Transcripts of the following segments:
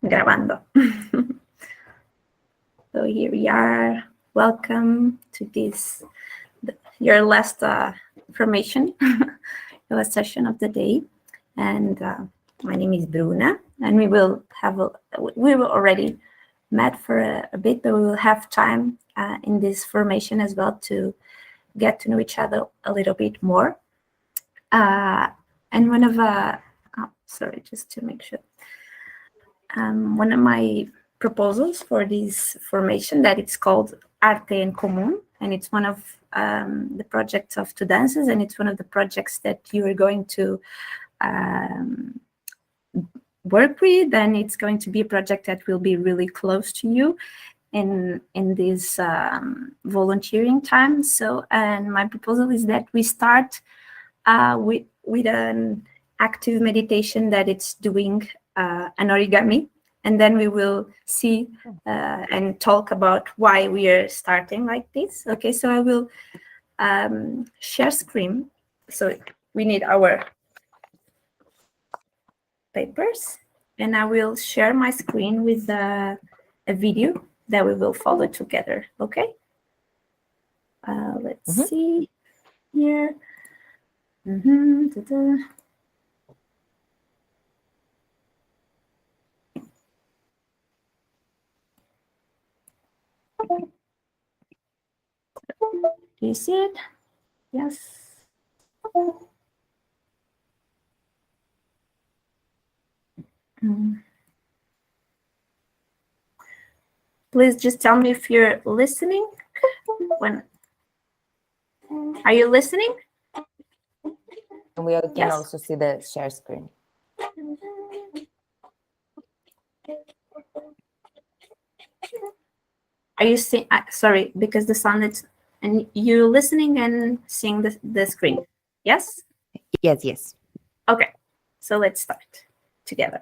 Grabando. So here we are. Welcome to this, your last formation, the last session of the day. And my name is Bruna, and we will already met for a bit, but we will have time in this formation as well to get to know each other a little bit more. And one of sorry, just to make sure. One of my proposals for this formation that it's called Arte en Comun, and it's one of the projects of tudandas, and it's one of the projects that you are going to work with, and it's going to be a project that will be really close to you in this volunteering time. So, and my proposal is that we start with an active meditation that it's doing an origami, and then we will see and talk about why we are starting like this. Okay, so I will share screen. So we need our papers, and I will share my screen with a video that we will follow together. Okay, let's see here. Do you see it? Yes. Please just tell me if you're listening. Are you listening? And we can also see the share screen. Are you seeing? Sorry, because the sound is, and you listening and seeing the screen. Yes. Yes. Okay, so let's start together.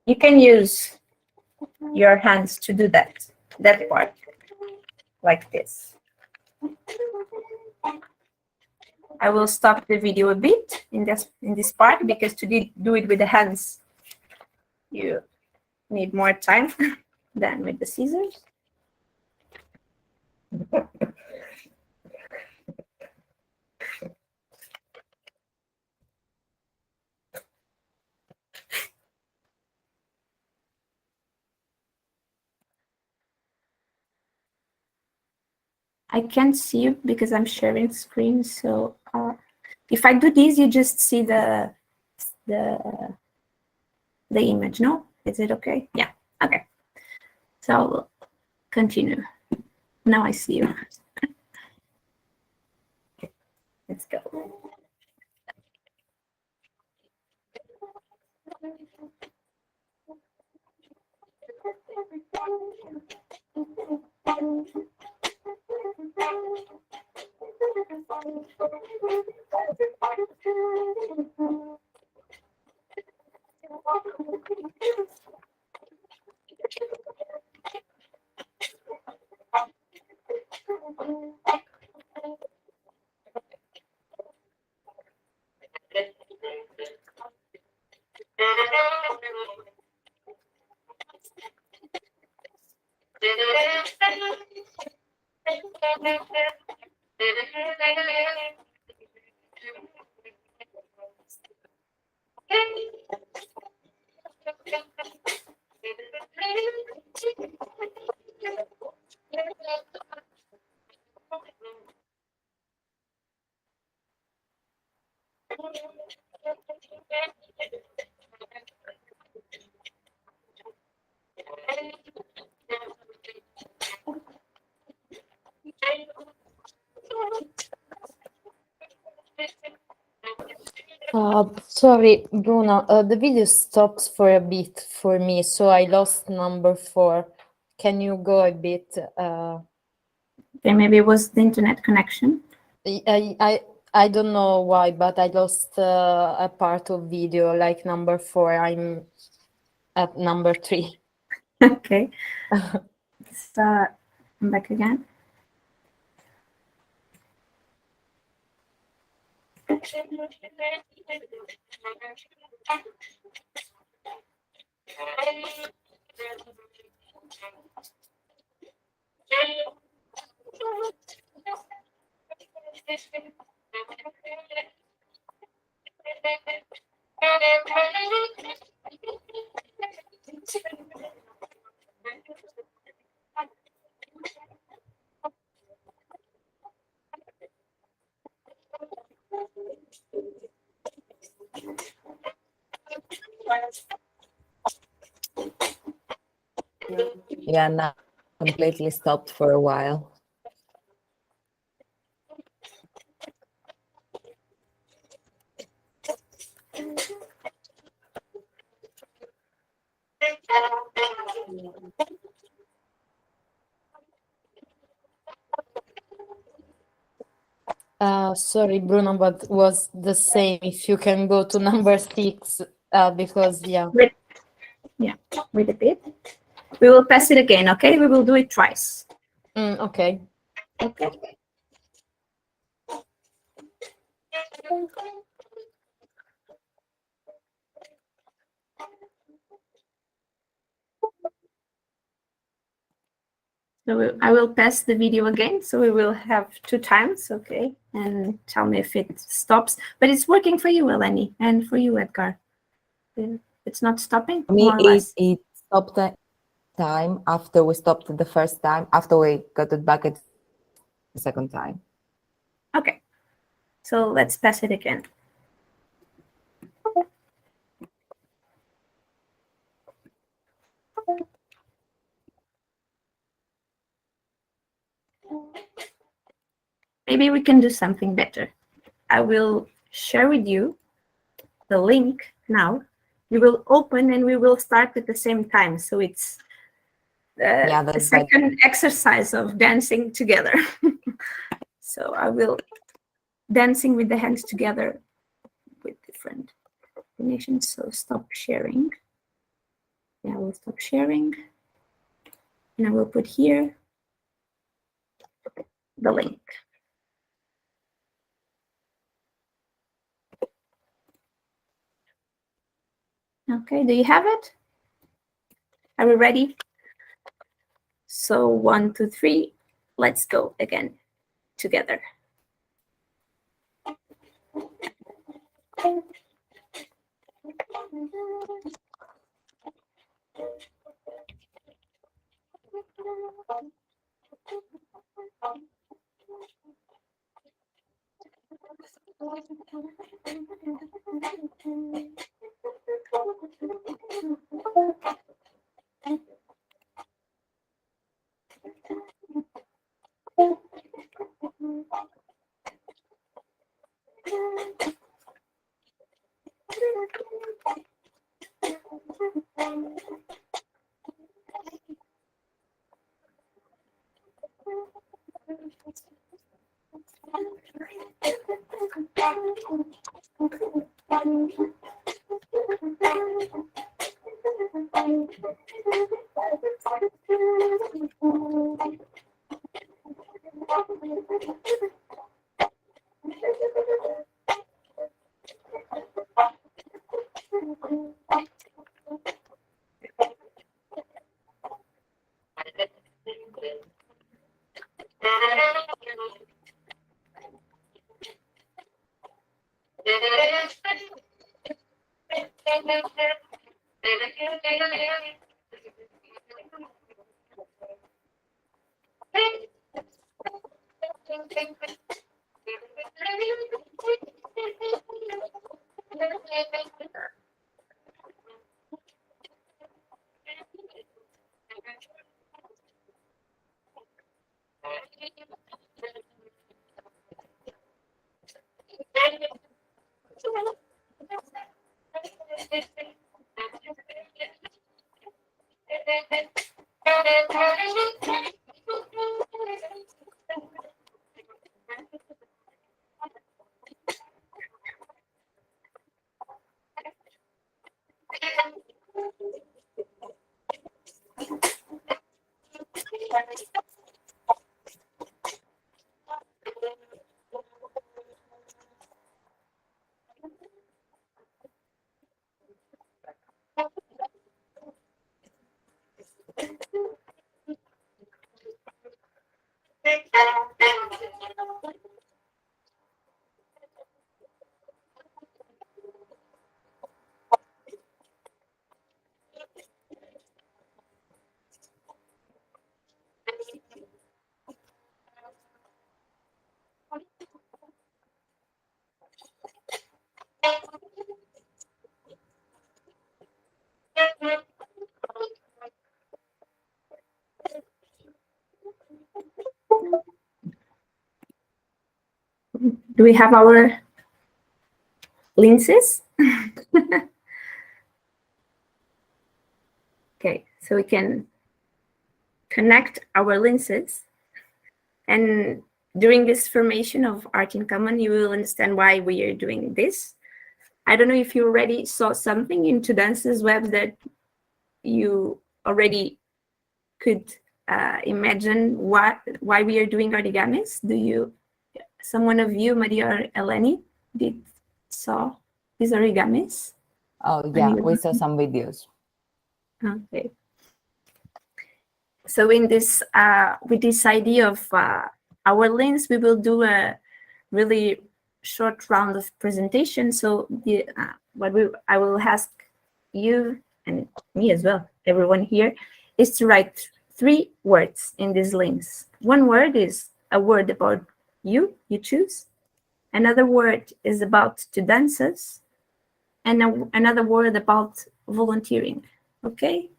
You can use your hands to do that part, like this. I will stop the video a bit in this part, because to do it with the hands, you need more time than with the scissors. I can't see you because I'm sharing screen. So if I do this, you just see the image. No, is it okay? Yeah. Okay. So I'll continue. Now I see you. Let's go. Sorry, Bruno, the video stops for a bit for me, so I lost number 4. Can you go a bit? Okay, maybe it was the internet connection. I don't know why, but I lost a part of video, like number 4. I'm at number 3. Okay. So I'm back again. Yeah, now completely stopped for a while. Sorry, Bruno, but was the same. If you can go to number 6, because Wait a bit. We will pass it again, okay? We will do it twice. Okay. Okay. So I will pass the video again. So we will have 2 times, okay? And tell me if it stops. But it's working for you, Eleni, and for you, Edgar. It's not stopping, For me, more or less. it stopped the time after we stopped the first time. After we got it back at the second time. Okay. So let's pass it again. Maybe we can do something better. I will share with you the link now. You will open and we will start at the same time. So it's a second exercise of dancing together. So I will dancing with the hands together with different combinations. So stop sharing. Yeah, I will stop sharing. And I will put here the link. Okay, do you have it? Are we ready? So 1, 2, 3, let's go again together. Do we have our lenses? Okay, so we can connect our lenses. And during this formation of Art in Common, you will understand why we are doing this. I don't know if you already saw something in Tudandas web that you already could imagine why we are doing origamis. Someone of you, Maria or Eleni, saw these origamis? Oh yeah, we saw some videos. Okay. So in this, with this idea of our lens, we will do a really short round of presentation. So I will ask you and me as well, everyone here, is to write 3 words in this lens. One word is a word about you choose. Another word is about Tudandas, and another word about volunteering. Okay,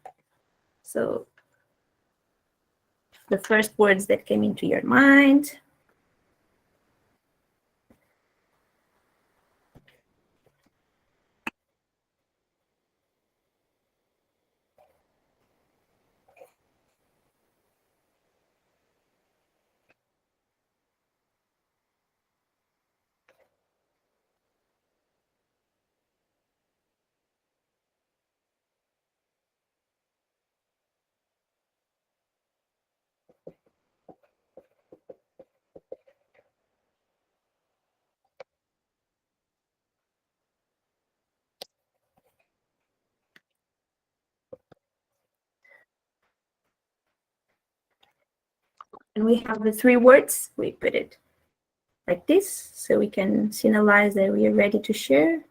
so the first words that came into your mind. And we have the 3 words. We put it like this, so we can signalize that we are ready to share.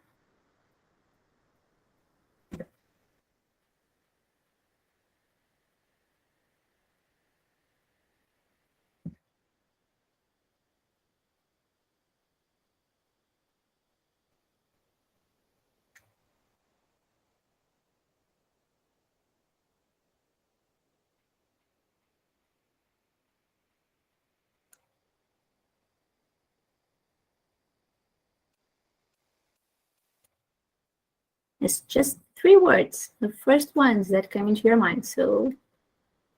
It's just 3 words, the first ones that come into your mind. So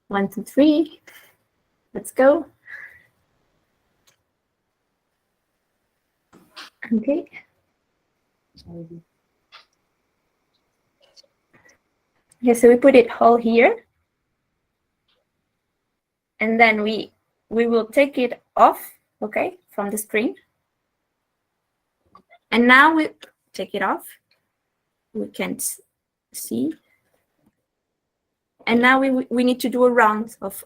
1, 2, 3, let's go. Okay. Okay, so we put it all here. And then we will take it off, okay, from the screen. And now we take it off. We can't see. And now we need to do a round of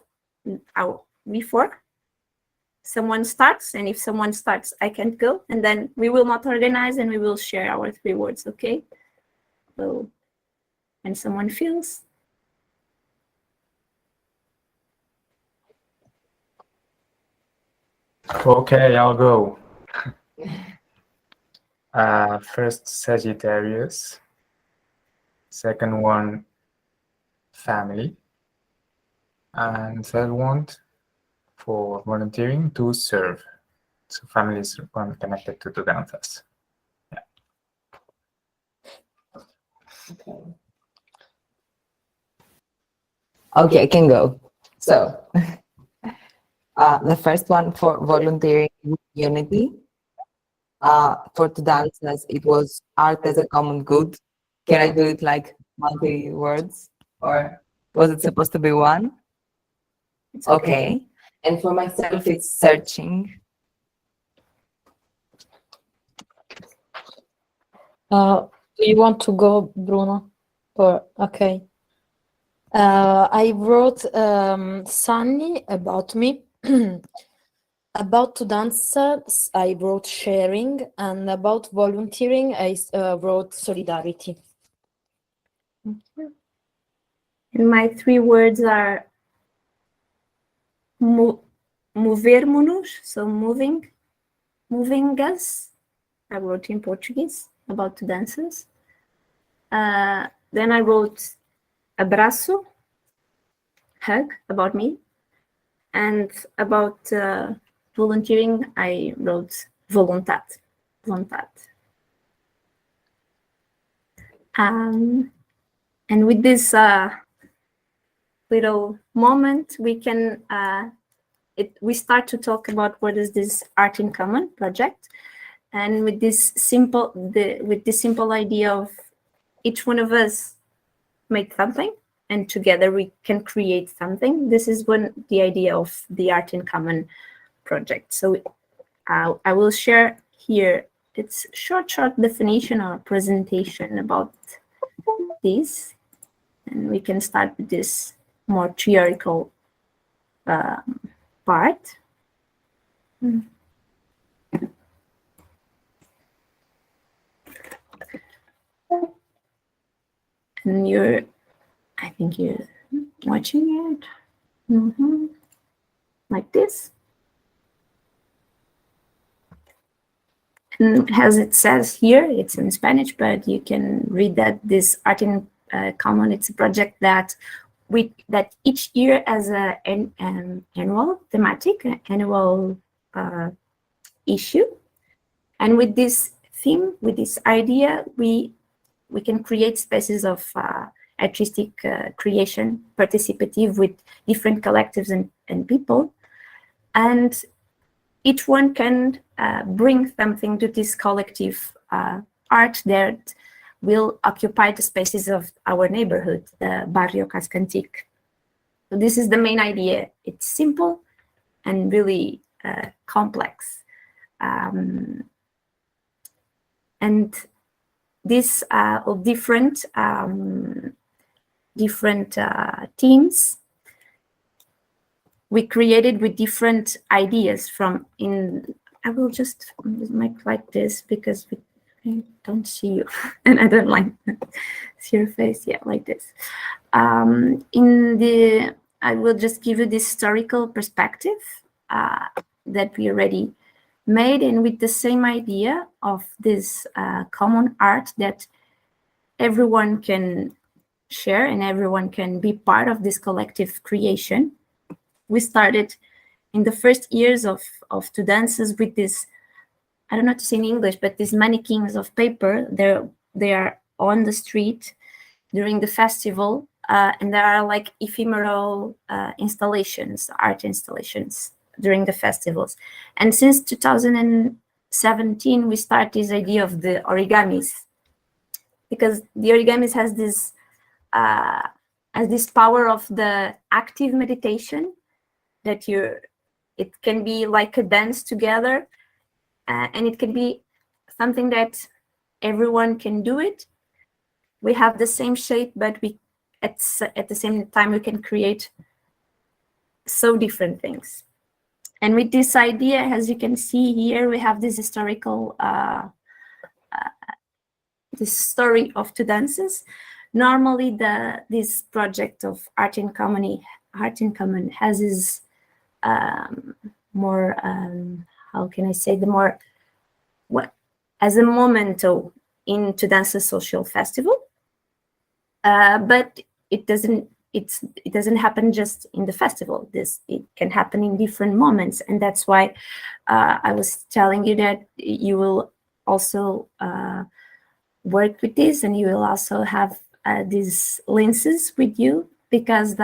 our before. Someone starts, and if someone starts, I can't go. And then we will not organize, and we will share our 3 words, okay? So, and someone feels. Okay, I'll go. First, Sagittarius. Second one, family. And third one, for volunteering, to serve. So family is one connected to tudandas. Yeah. Okay, I can go. So the first one for volunteering unity. For Tudandas, it was art as a common good. Can I do it like multi words, or was it supposed to be one? It's Okay. And for myself, it's searching. Do you want to go, Bruno? Or okay. I wrote Sunny about me. About tudandas, I wrote sharing, and about volunteering, I wrote solidarity. And my 3 words are movermos-nos, so moving us. I wrote in Portuguese about tudanças. Then I wrote abraço, hug, about me. And about volunteering, I wrote vontade. And with this little moment, we can we start to talk about what is this Art in Common project, and with this simple idea of each one of us make something, and together we can create something. This is the idea of the Art in Common project. So I will share here its short definition or presentation about this, and we can start with this more theoretical part. And I think you're watching it like this. And as it says here, it's in Spanish, but you can read that this Art in Common, it's a project that each year as an annual thematic, annual issue. And with this theme, with this idea, we can create spaces of artistic creation, participative with different collectives and people. And each one can bring something to this collective art that will occupy the spaces of our neighborhood, the Barrio Cascantic. So this is the main idea. It's simple and really complex. And these different teams we created with different ideas I will just make like this because I don't see you and I don't like see your face. Yeah, like this. I will just give you this historical perspective that we already made, and with the same idea of this common art that everyone can share and everyone can be part of this collective creation. We started in the first years of tudanças with this, I don't know how to say in English, but these mannequins of paper. They are on the street during the festival, and there are like ephemeral installations, art installations during the festivals. And since 2017, we start this idea of the origamis, because the origamis has this power of the active meditation that it can be like a dance together, and it can be something that everyone can do it. We have the same shape, but at the same time we can create so different things. And with this idea, as you can see here, we have this historical this story of tudanças. Normally this project of Art in Common has this more how can I say, the more as a memento in Tudanças Social Festival, but it doesn't happen just in the festival. It can happen in different moments, and that's why I was telling you that you will also work with this, and you will also have these lenses with you, because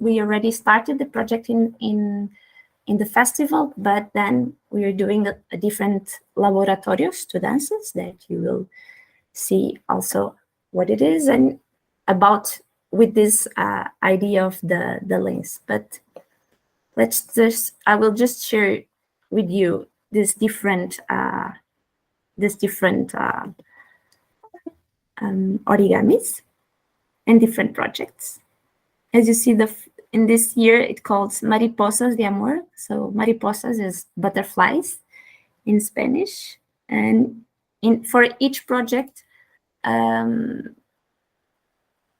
we already started the project in the festival, but then we are doing a different laboratorios tudanças that you will see also what it is, and about with this idea of the lens. But I will just share with you these different origamis and different projects. As you see, in this year, it calls Mariposas de Amor. So mariposas is butterflies in Spanish. And for each project, and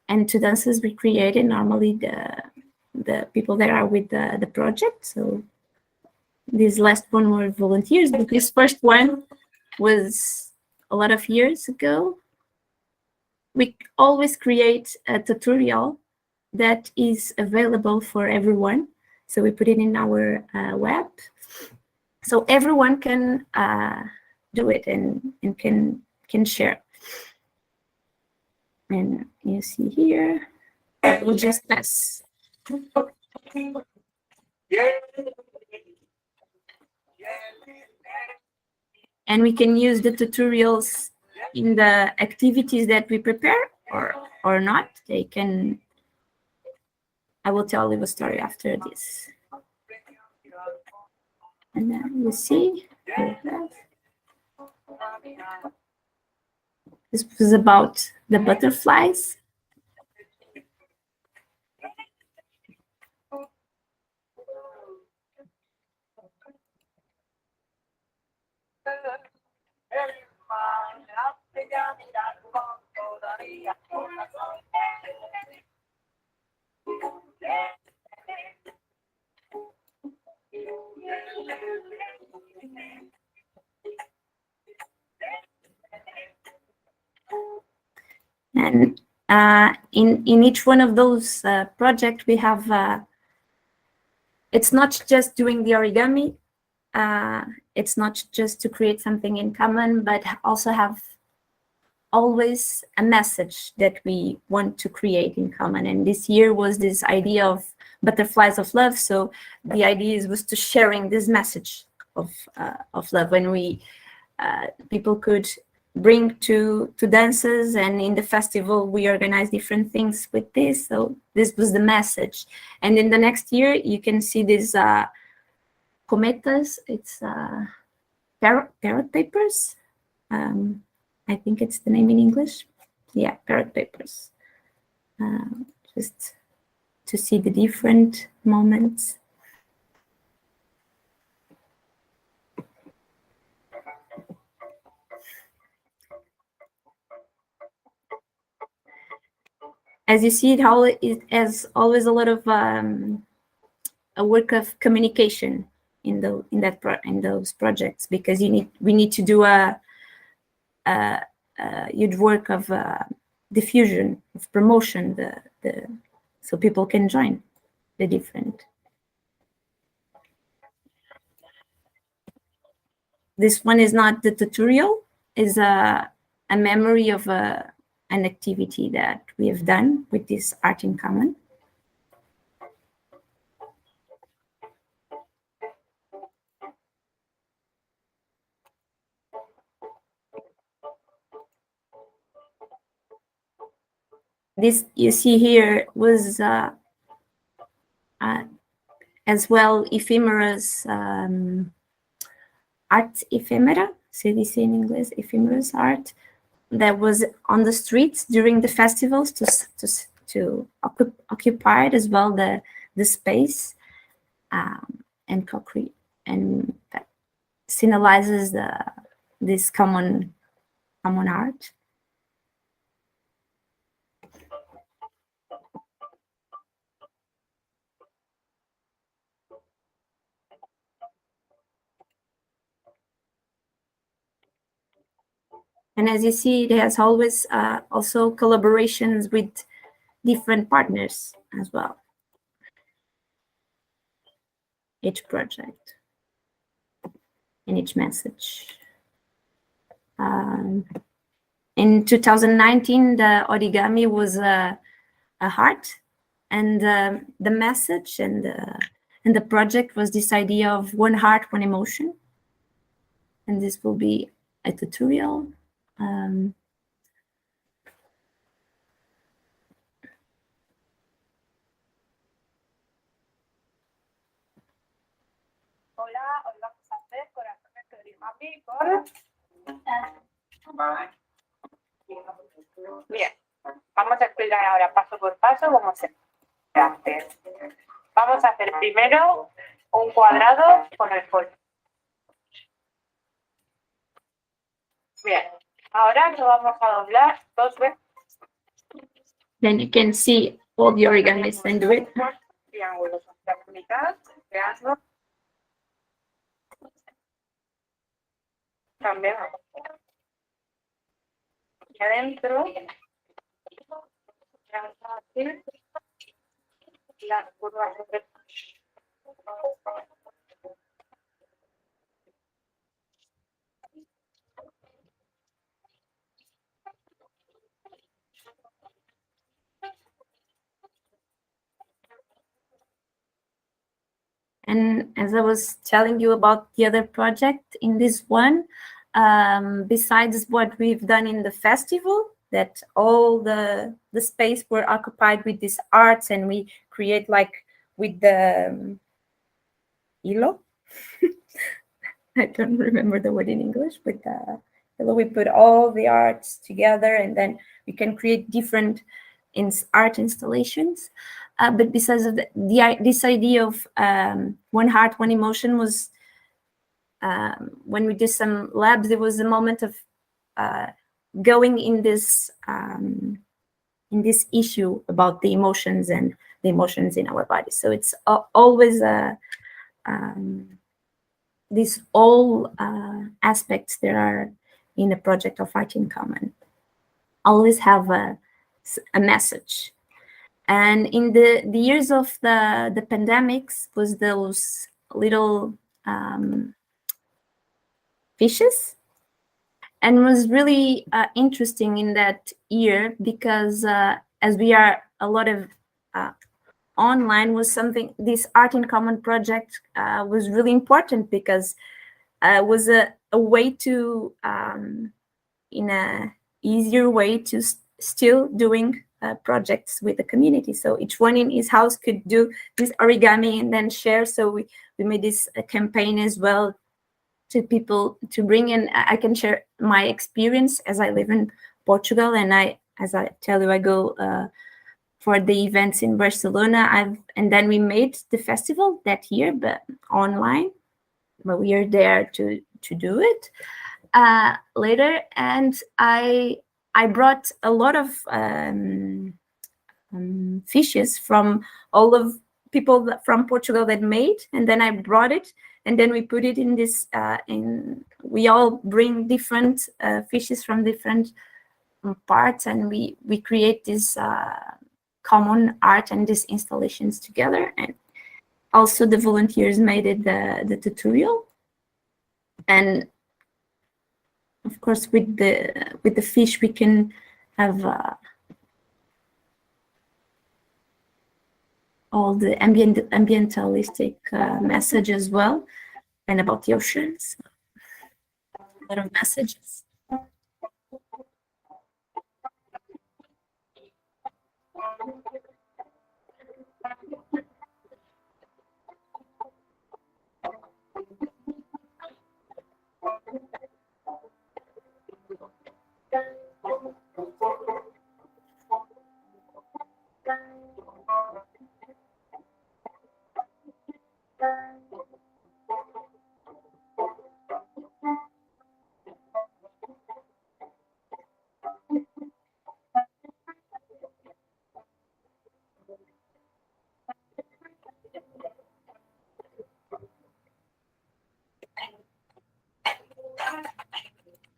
tudandas we created, normally the people that are with the project. So this last one were volunteers, but this first one was a lot of years ago. We always create a tutorial that is available for everyone. So we put it in our web, so everyone can do it and can share. And you see here, we'll just pass. And we can use the tutorials in the activities that we prepare or not. They can, I will tell you a story after this. And then you see, this was about the butterflies. And in each one of those projects, we have, it's not just doing the origami, it's not just to create something in common, but also have always a message that we want to create in common. And this year was this idea of butterflies of love. So the idea was to sharing this message of love. When we people could bring to dances, and in the festival we organize different things with this. So this was the message. And in the next year, you can see these cometas. It's parrot papers. I think it's the name in English. Yeah, parrot papers. Just to see the different moments. As you see, it has always a lot of a work of communication in those projects, because we need to do a huge work of diffusion, of promotion, so people can join the different. This one is not the tutorial, is a memory of an activity that we have done with this art in common. This you see here was as well ephemeras, art ephemera, se dice in English, ephemeras art, that was on the streets during the festivals to occupy as well the space, and concrete, and that signalizes this common art. And as you see, it has always also collaborations with different partners as well. Each project and each message. In 2019, the origami was a heart, and the message and the project was this idea of one heart, one emotion. And this will be a tutorial. Ahora hoy vamos a hacer corazones de origami con... Bien, vamos a explicar ahora paso por paso cómo se hace. Vamos a hacer primero un cuadrado con el folio. Bien, ahora lo vamos a doblar 2 veces. Then you can see all the origamis and do it. Triángulos hacia la mitad, creando. También y adentro vamos a hacer las curvas de... And as I was telling you about the other project in this one, besides what we've done in the festival, that all the space were occupied with these arts, and we create like with the hilo. I don't remember the word in English, but we put all the arts together, and then we can create different art installations. But besides of this idea of one heart, one emotion was when we did some labs, there was a moment of going in this issue about the emotions and the emotions in our body. So it's always these all aspects that are in a project of art in common always have a message. And in the years of the pandemics was those little fishes, and was really interesting in that year because as we are a lot of online, was something, this art in common project was really important because it was a way to in a easier way to still doing projects with the community. So each one in his house could do this origami and then share. So we made this campaign as well to people to bring in. I can share my experience as I live in Portugal, and as I tell you, I go for the events in Barcelona. And then we made the festival that year, but online. But we are there to do it later, and I brought a lot of fishes from all of people from Portugal that made, and then I brought it, and then we put it in this. We all bring different fishes from different parts, and we create this common art and these installations together. And also the volunteers made it the tutorial, and of course with the fish we can have all the ambientalistic message as well, and about the oceans, a lot of messages.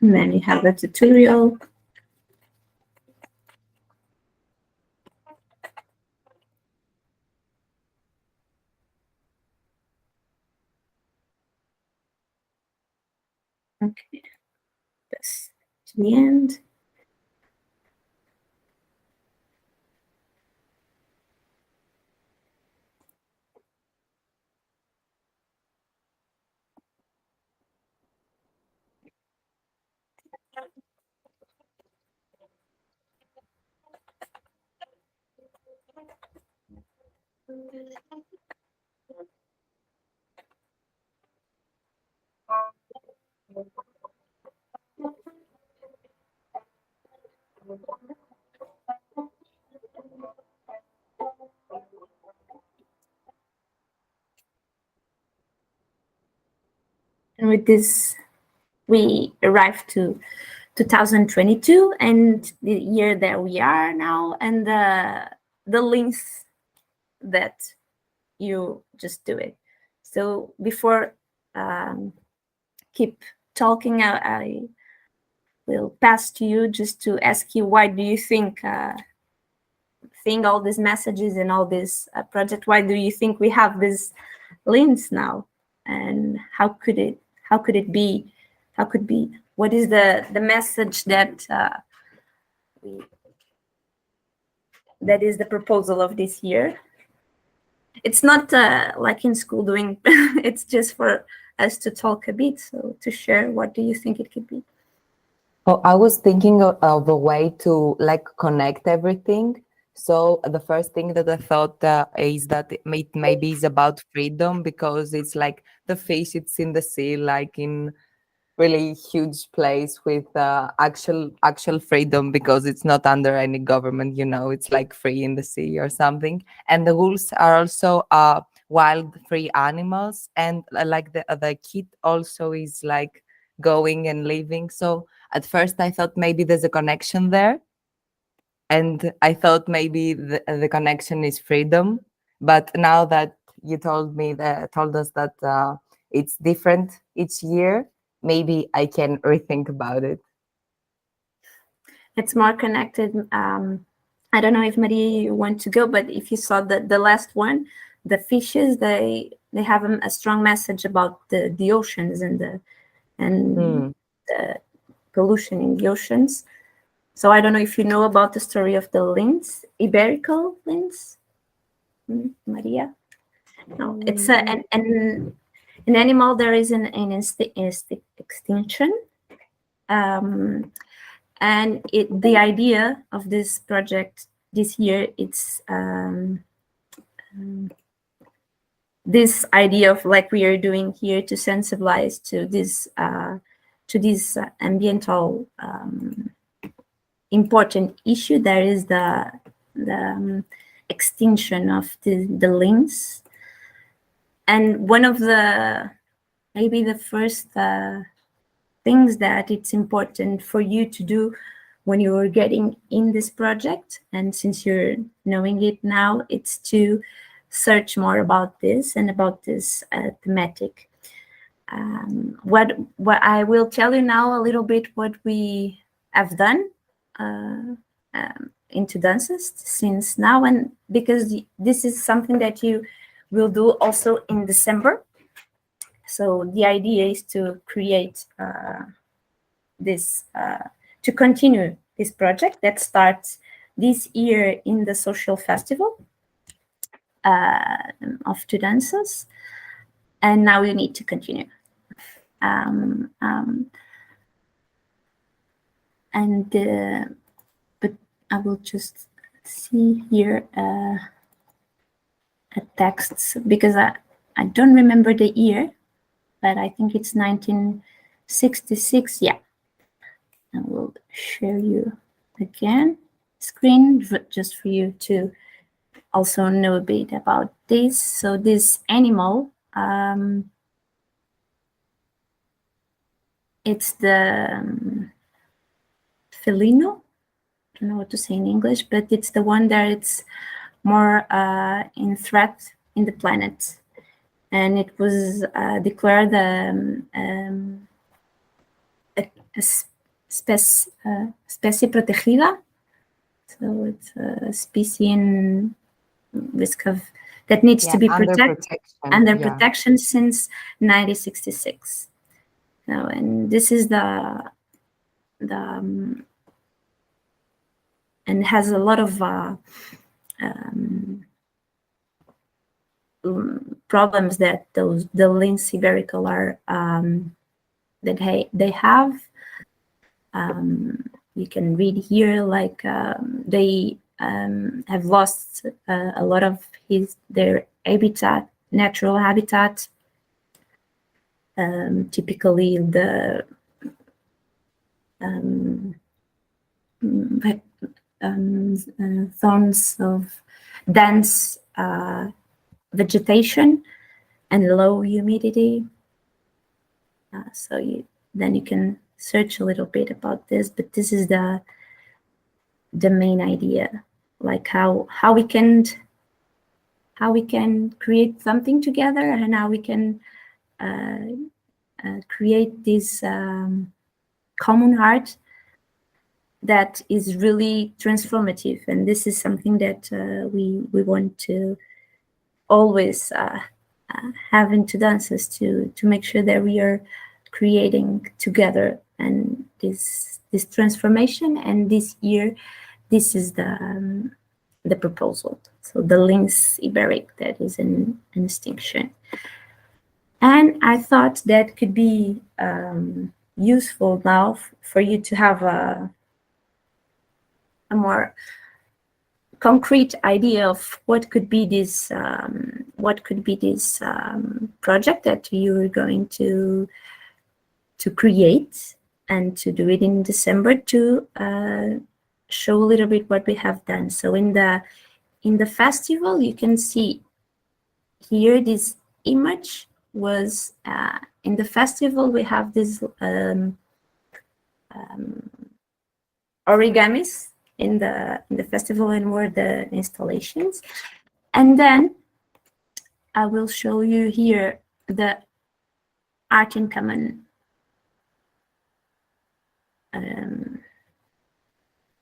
And then you have the tutorial. Okay, this to the end. And with this, we arrived to 2022 and the year that we are now, and the length that you just do it. So before keep talking, I will pass to you just to ask you, why do you think all these messages and all this project, why do you think we have this lens now, and how could it be, what is the message that that is the proposal of this year? It's not like in school doing it's just for us to talk a bit, so to share, what do you think it could be? Oh, I was thinking of a way to like connect everything. So the first thing that I thought is that it maybe is about freedom, because it's like the fish, it's in the sea, like in really huge place with actual freedom, because it's not under any government, it's like free in the sea or something. And the wolves are also wild free animals, and like the kid also is like going and living. So at first I thought maybe there's a connection there, and I thought maybe the connection is freedom. But now that you told us that it's different each year, maybe I can rethink about it. It's more connected. I don't know if Maria, you want to go, but if you saw the last one, the fishes, they have a strong message about the oceans and the pollution in the oceans. So I don't know if you know about the story of the lynx, Iberical lynx, Maria. No, it's an animal. There is an extinction, and the idea of this project this year, it's this idea of like we are doing here to sensibilize to this ambiental important issue. There is the extinction of the lynx, and one of the maybe the first things that it's important for you to do when you're getting in this project, and since you're knowing it now, it's to search more about this and about this thematic. What I will tell you now a little bit what we have done in tudandas since now, and because this is something that you will do also in December. So the idea is to create this, to continue this project that starts this year in the social festival of tudandas, and now you need to continue. But I will just see here a text, because I don't remember the year, but I think it's 1966. Yeah, I will share you again screen just for you to also know a bit about this. So this animal, it's the felino. I don't know what to say in English, but it's the one that it's more in threat in the planet, and it was declared a especie protegida. So it's a species in risk of that needs to be under protection since 1966. Now, and this is and has a lot of problems that the lynx iberical are that they have. You can read here, like they have lost a lot of their habitat, natural habitat. Typically, the thorns of dense vegetation and low humidity. Then you can search a little bit about this, but this is the main idea, like how we can create something together, and how we can create this common art that is really transformative. And this is something that we want to always have in tudandas, to make sure that we are creating together, and this transformation. And this year, this is the proposal. So the lynx iberic that is in extinction. And I thought that could be useful now for you to have a more concrete idea of what could be this project that you're going to create, and to do it in December, to show a little bit what we have done. So in the festival, you can see here this image was in the festival. We have this origamis in the festival, and were the installations. And then I will show you here the art in common.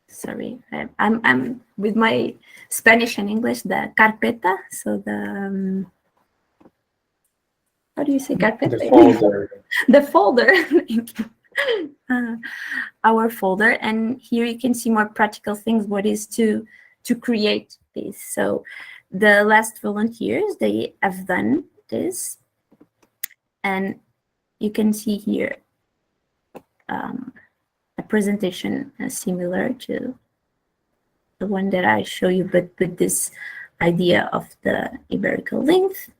Sorry, I'm with my Spanish and English, the carpeta. So the how do you say carpeta? The folder. The folder. Thank you. Our folder, and here you can see more practical things, what is to create this. So the last volunteers, they have done this, and you can see here a presentation similar to the one that I show you, but with this idea of the iberical length,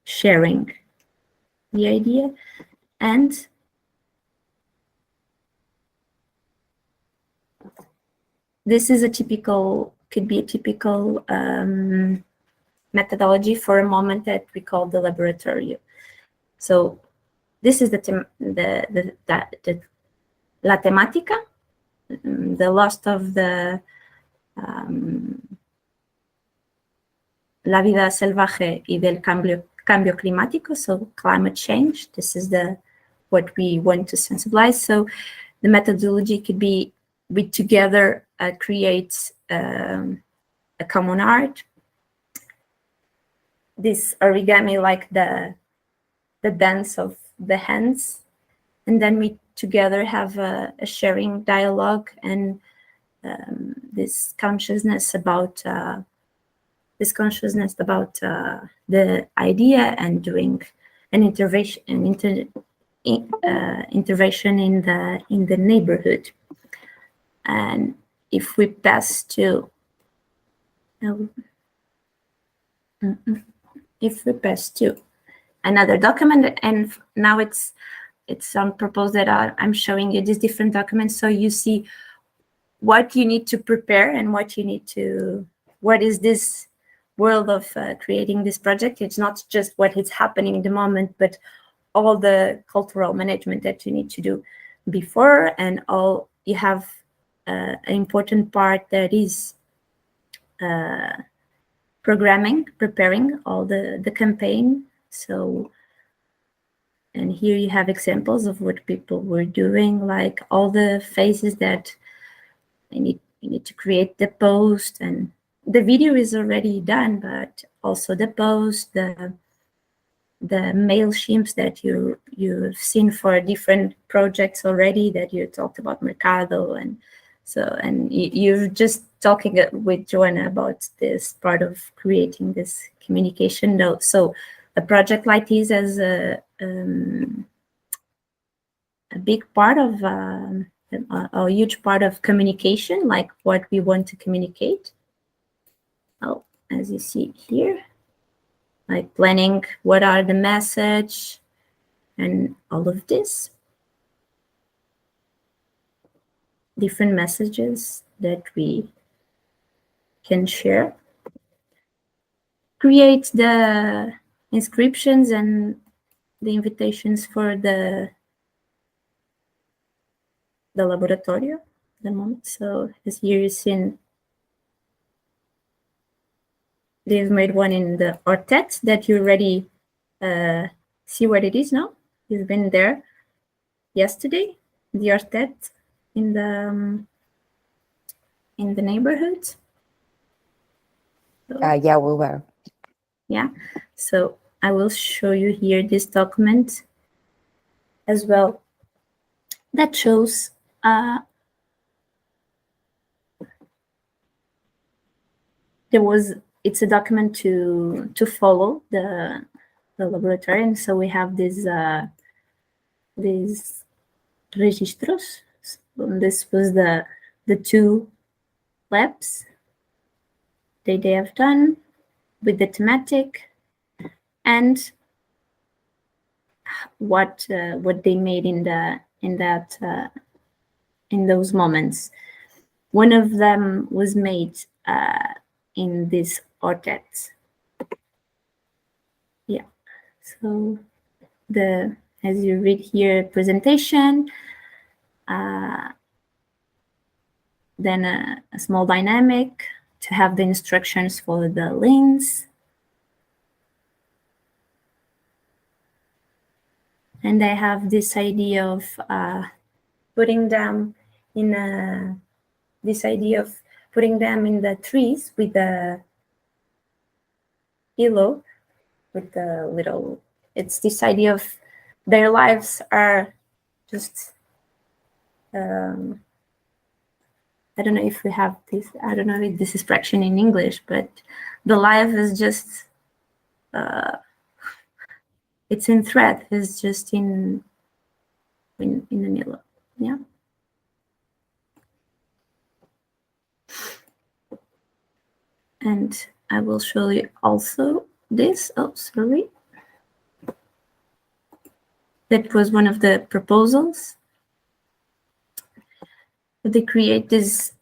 sharing the idea. And this is could be a typical methodology for a moment that we call the laboratorio. So this is la temática, the loss of the la vida salvaje y del cambio climático, so climate change. This is what we want to sensibilize. So the methodology could be we together create a common art. This origami, like the dance of the hands, and then we together have a sharing dialogue, and this consciousness about the idea, and doing an intervention in the neighborhood. And if we pass to another document, and now it's on purpose that I'm showing you these different documents, so you see what you need to prepare, and what is this world of creating this project. It's not just what is happening in the moment, but all the cultural management that you need to do before, and all you have an important part that is preparing all the campaign. So, and here you have examples of what people were doing, like all the phases that you need to create the post, and the video is already done, but also the post, the MailChimps that you've seen for different projects already, that you talked about Mercado, and you're just talking with Joanna about this part of creating this communication note. So a project like this has a big part of a huge part of communication, like what we want to communicate. Oh, as you see here, like planning what are the message and all of this. Different messages that we can share. Create the inscriptions and the invitations for the laboratorio at the moment. So as here you've seen, they've made one in the Hortet that you already see what it is now. You've been there yesterday, the Hortet in the neighborhood. So, Yeah, we were. yeah, so I will show you here this document as well that shows it's a document to follow the laboratory, and so we have these registros. So this was the 2 labs they have done with the thematic and what they made in those moments. One of them was made in this Hortet. Yeah, so as you read here, presentation, then a small dynamic to have the instructions for the links. And I have this idea of putting them in the trees with the pillow, with the little, it's this idea of their lives are just, I don't know if we have this, I don't know if this expression in English, but the life is just, it's in thread, it's just in the middle, yeah. And I will show you also this, oh, sorry. That was one of the proposals. They create this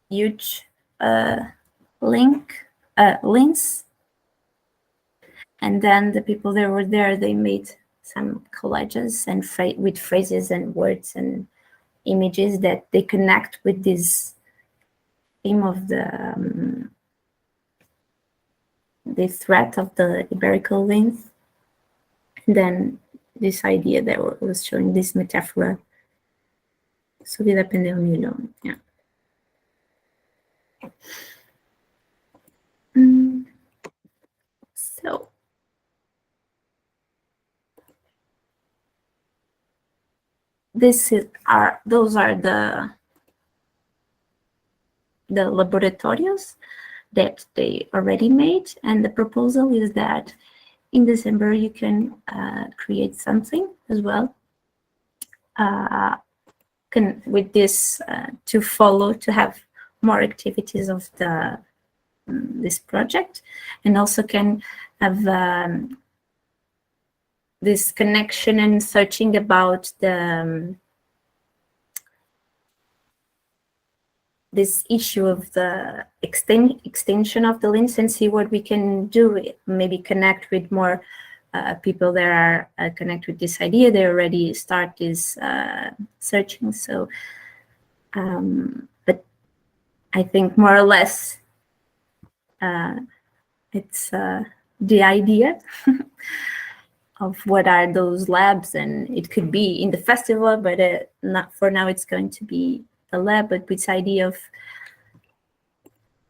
huge links, and then the people that were there, they made some collages and with phrases and words and images that they connect with this theme of the threat of the iberical lynx, and then this idea that was showing this metaphor. Su vida depende de un hilo. Yeah. So those are the laboratorios that they already made, and the proposal is that in December you can create something as well with this to follow, to have more activities of this project, and also can have this connection and searching about this issue of the extension of the links, and see what we can do, maybe connect with more people that are connect with this idea. They already start this searching. So, but I think more or less it's the idea of what are those labs, and it could be in the festival, but not for now. It's going to be a lab, but with the idea of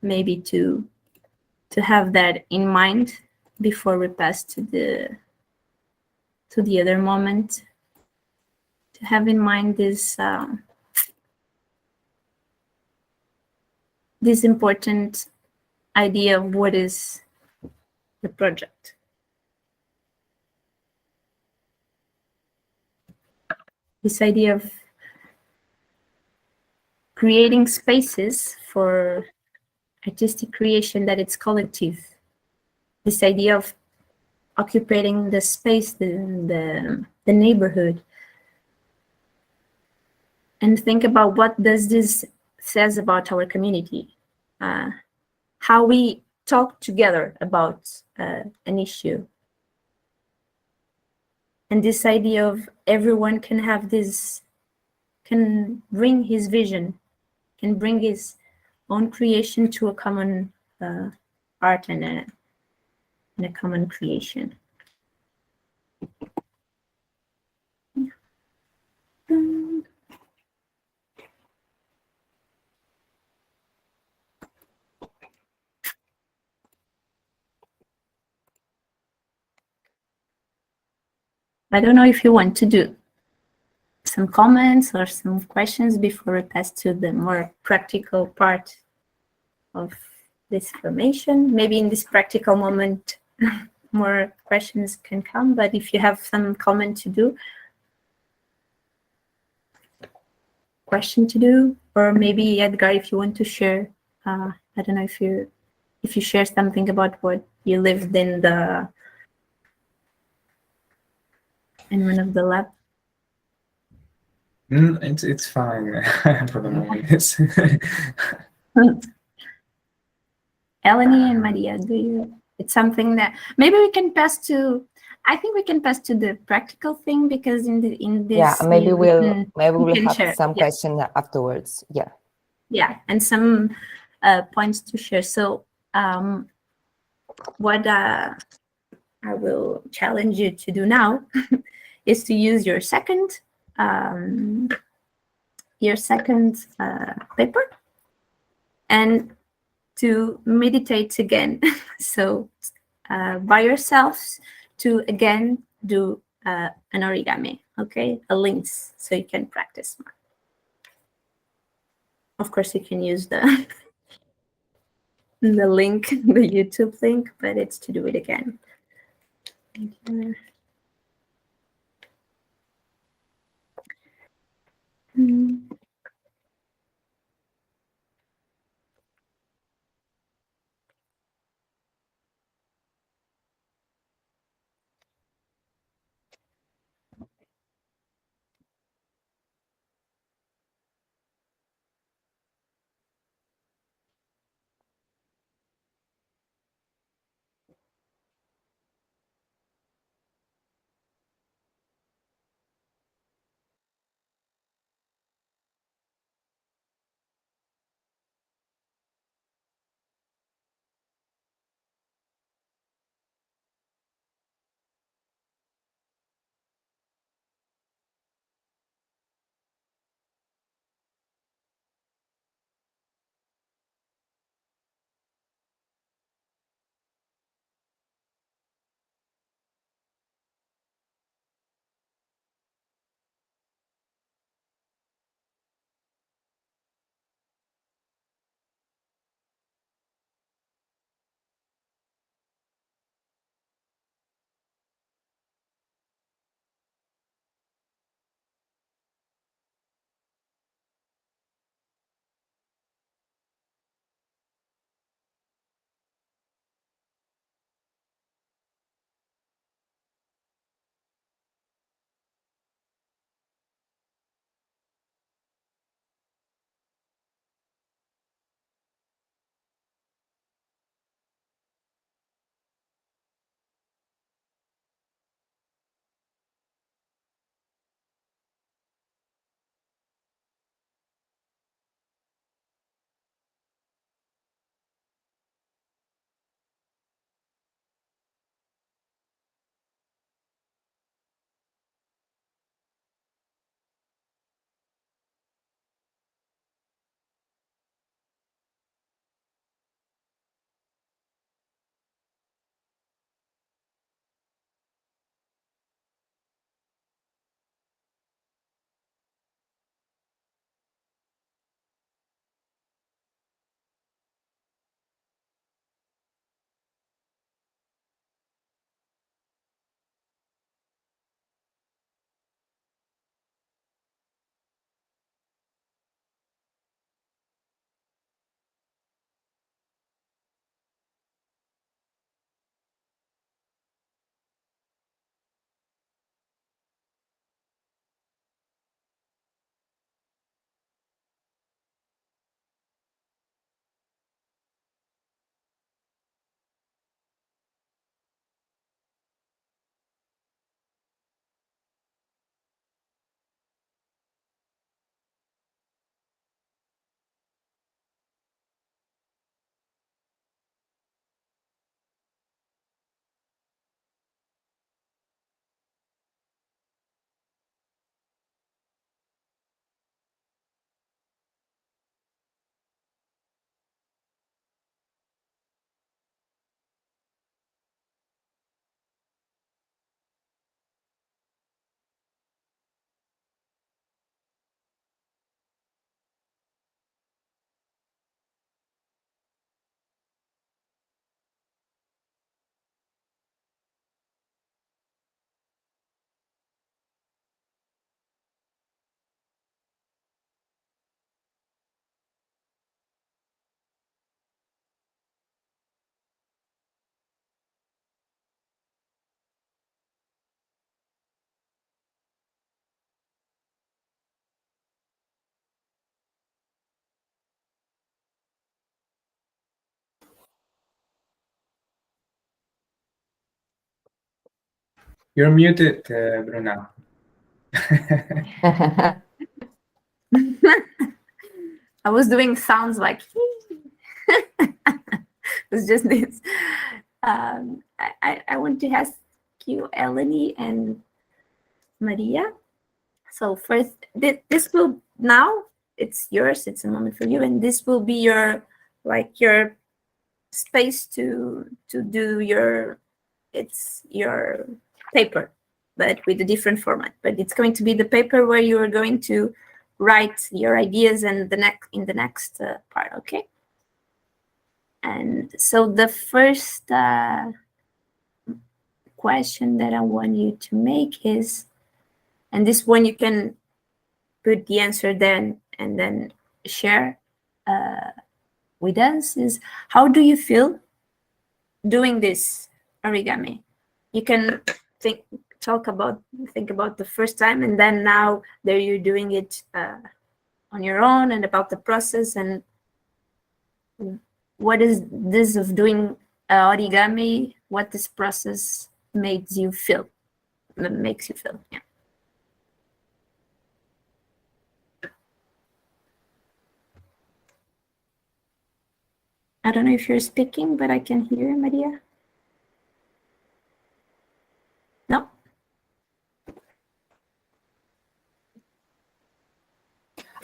maybe to have that in mind before we pass to the other moment, to have in mind this this important idea of what is the project. This idea of creating spaces for artistic creation that it's collective. This idea of occupying the space, the neighborhood, and think about what does this says about our community, how we talk together about an issue, And this idea of everyone can have this, can bring his vision, can bring his own creation to a common art and a common creation. I don't know if you want to do some comments or some questions before we pass to the more practical part of this formation. Maybe in this practical moment, more questions can come, but if you have some comment to do, question to do, or maybe Edgar, if you want to share, I don't know if you share something about what you lived in one of the lab. It's fine for the moment. Yes. Eleni and Maria, it's something that maybe we can pass to. I think we can pass to the practical thing, because in this maybe we'll have share some questions afterwards. Yeah, and some points to share. So what I will challenge you to do now is to use your second paper and to meditate again. So by yourselves, to again do an origami, okay, a lynx, so you can practice more. Of course, you can use the link, the YouTube link, but it's to do it again. You're muted, Bruna. I was doing sounds like it's just this. I want to ask you, Eleni and Maria. So first, this will now it's yours. It's a moment for you, and this will be your your space to do your paper, but with a different format. But it's going to be the paper where you are going to write your ideas and in the next part. Okay. And so the first question that I want you to make is, and this one you can put the answer then and then share with us, is how do you feel doing this origami? You can think about the first time, and then now there you're doing it on your own, and about the process, and what is this of doing origami, what this process makes you feel. Yeah. I don't know if you're speaking, but I can hear Maria. No.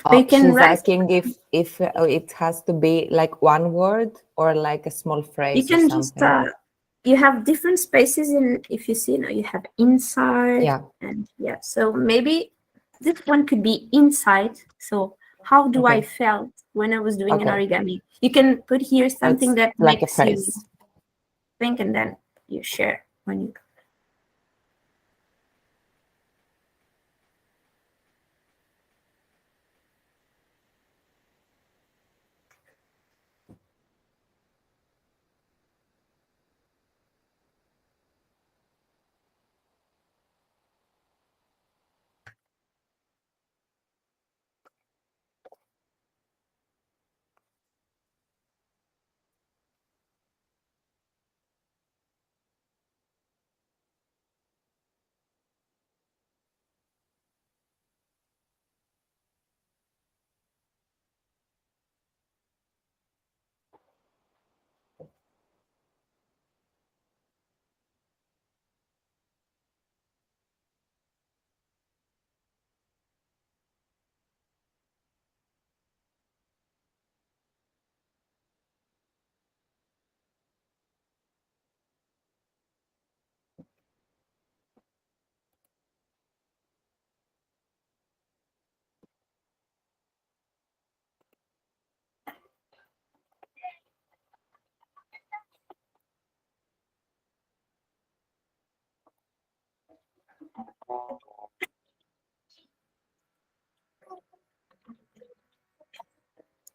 Oh, You can she's write. asking if it has to be like one word or like a small phrase. You can or something. just you have different spaces in, if you see now, you have inside. Yeah. And yeah, so maybe this one could be inside. So how do I felt when I was doing an origami? You can put here something that like makes a you phrase. think, and then you share when you.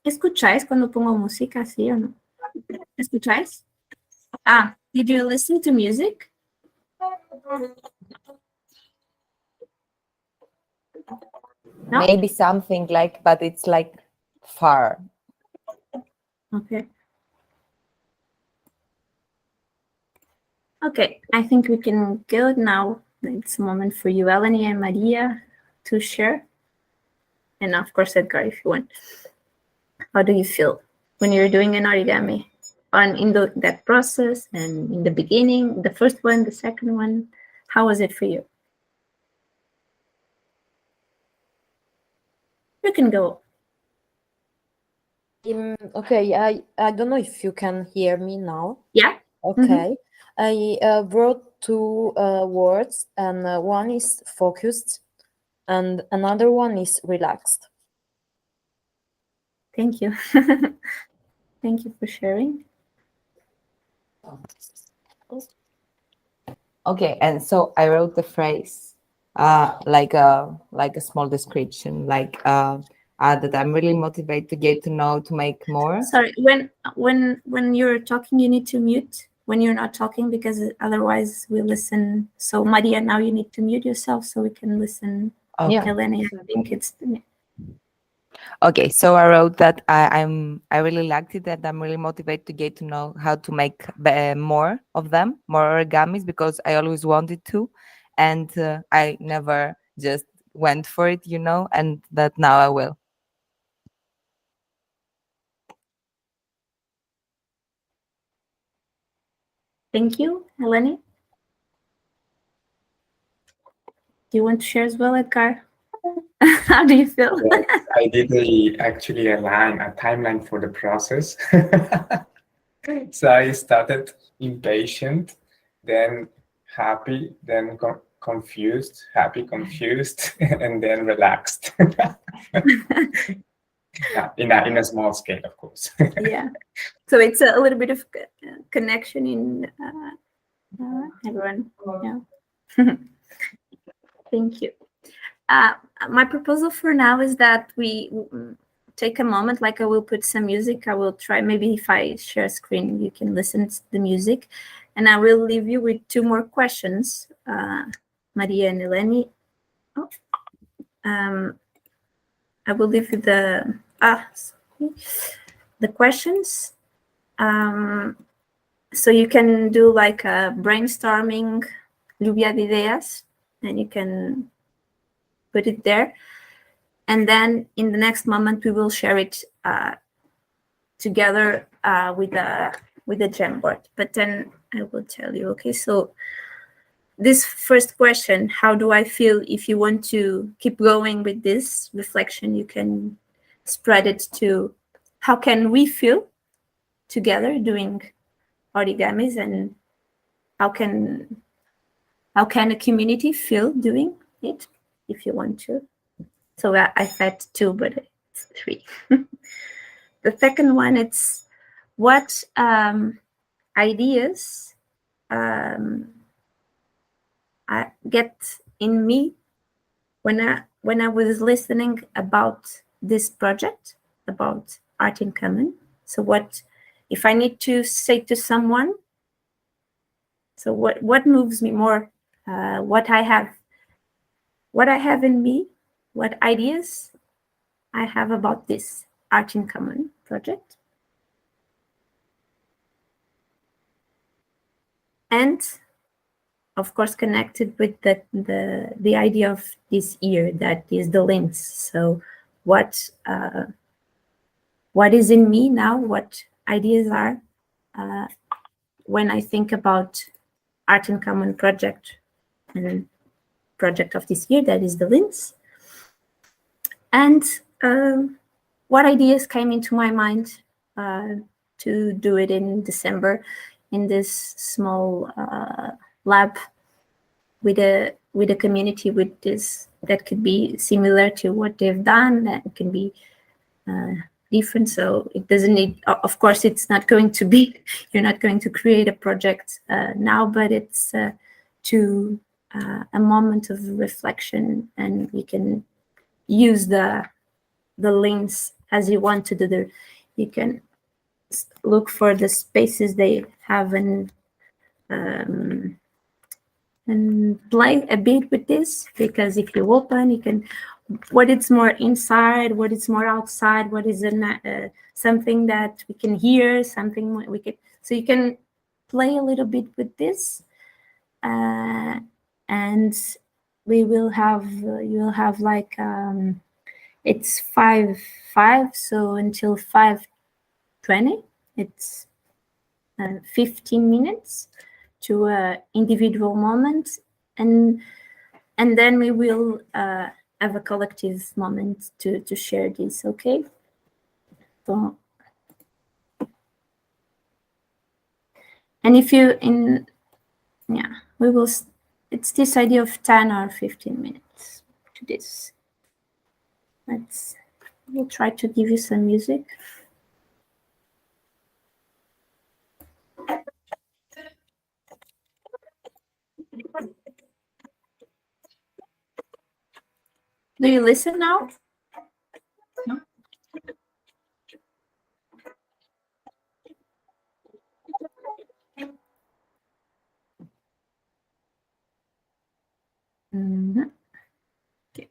¿Escucháis cuando pongo música así o no? ¿Escucháis? Ah, did you listen to music? No? Maybe something like, but it's like far. Okay. Okay, I think we can go now. It's a moment for you, Eleni and Maria, to share. And of course, Edgar, if you want. How do you feel when you're doing an origami? In that process, and in the beginning, the first one, the second one, how was it for you? You can go. Okay, I don't know if you can hear me now. Yeah. Okay. I wrote two words, and one is focused and another one is relaxed. Thank you. Thank you for sharing. Okay, and so I wrote the phrase like a small description, like that I'm really motivated to get to know, to make more. Sorry, when you're talking, you need to mute when you're not talking, because otherwise we listen. So Maria, now you need to mute yourself so we can listen. Okay. Eleni, I think it's. Okay, so I wrote that I really liked it, that I'm really motivated to get to know how to make more of them, more origamis, because I always wanted to, and I never just went for it, you know, and that now I will. Thank you, Eleni. Do you want to share as well, Edgar? How do you feel? Yes, I did actually a timeline for the process. So I started impatient, then happy, then confused, happy, confused, and then relaxed. Yeah, in a small scale, of course. Yeah. So it's a little bit of connection in everyone. Yeah. Thank you. My proposal for now is that we take a moment, like I will put some music. I will try, maybe if I share screen, you can listen to the music. And I will leave you with two more questions, Maria and Eleni. Oh, I will leave you the questions. So you can do like a brainstorming, lluvia de ideas, and you can put it there. And then in the next moment, we will share it together with the Jamboard. But then I will tell you, okay, so this first question, how do I feel? If you want to keep going with this reflection, you can spread it to how can we feel together doing origamis, and how can a community feel doing it if you want to. So I said two, but it's three. The second one, it's what ideas I get in me when I was listening about this project, about art in common. So what if I need to say to someone? So what moves me more? What I have in me, what ideas I have about this art in common project. And of course, connected with the idea of this year, that is the lens. So what is in me now, what ideas are when I think about art in common project and project of this year, that is the lens. And what ideas came into my mind to do it in December in this small lab with a community with this that could be similar to what they've done, that can be different. So it doesn't need, of course, it's not going to be, you're not going to create a project now, but it's to a moment of reflection, and you can use the links as you want to do. You can look for the spaces they have and play a bit with this, because if you open, you can, what is more inside, what is more outside, what is something that we can hear, something we can, so you can play a little bit with this, and we will have, you'll have like, it's 5:05, so until 5:20, it's 15 minutes to individual moment, and then we will have a collective moment to share this, okay? So, and if you we will, it's this idea of 10 or 15 minutes to this. We'll try to give you some music. Do you listen now? No? Mm-hmm. Okay.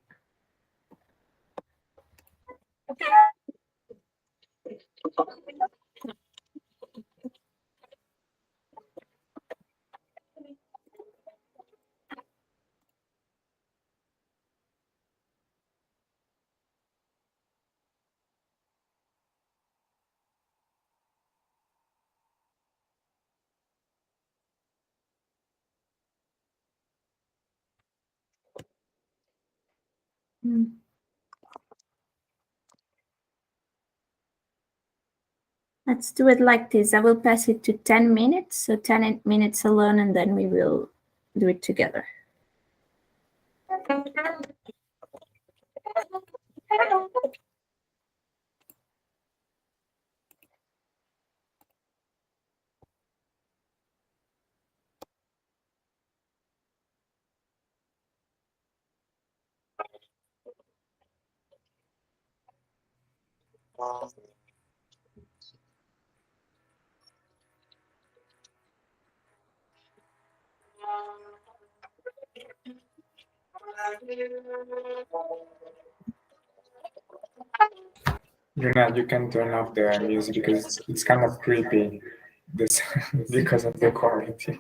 Mm. Let's do it like this. I will pass it to 10 minutes, so 10 minutes alone, and then we will do it together. Yuna, you can turn off the music because it's kind of creepy this because of the quality.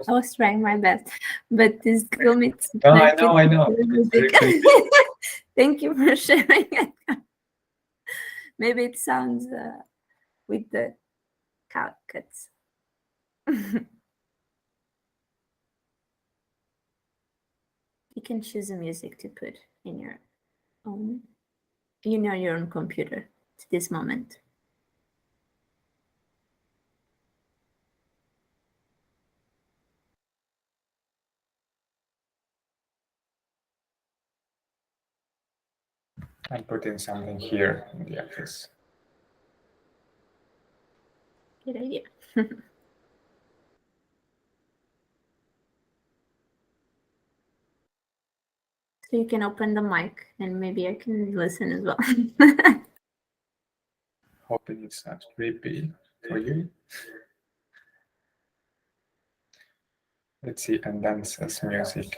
I was trying my best, but this film it's No, I know. It's very creepy. Thank you for sharing it. Maybe it sounds with the cow cuts. You can choose a music to put in your own, your own computer to this moment. I'm putting something here in the office. Good idea. So you can open the mic and maybe I can listen as well. Hoping it's not creepy for you. Let's see, and dances music.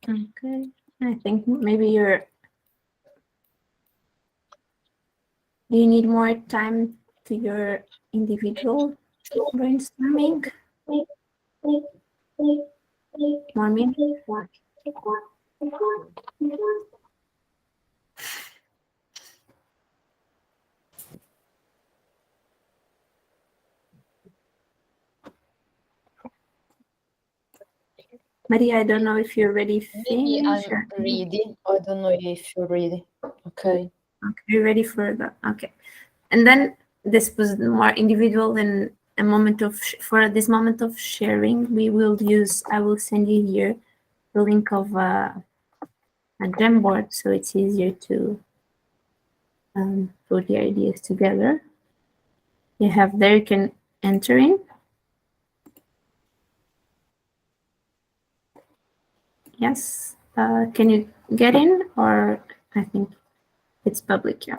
Okay, I think maybe you're. Do you need more time to your individual brainstorming? More minutes? Maria, I don't know if you're ready. Maybe I'm Finish. ready. I don't know if you're ready. Okay. Okay, you're ready for the, okay. And then this was more individual and a moment of, for this moment of sharing, we will use, I will send you here the link of a Jamboard, so it's easier to put the ideas together. You have there, you can enter in. Yes, can you get in, or I think it's public, yeah.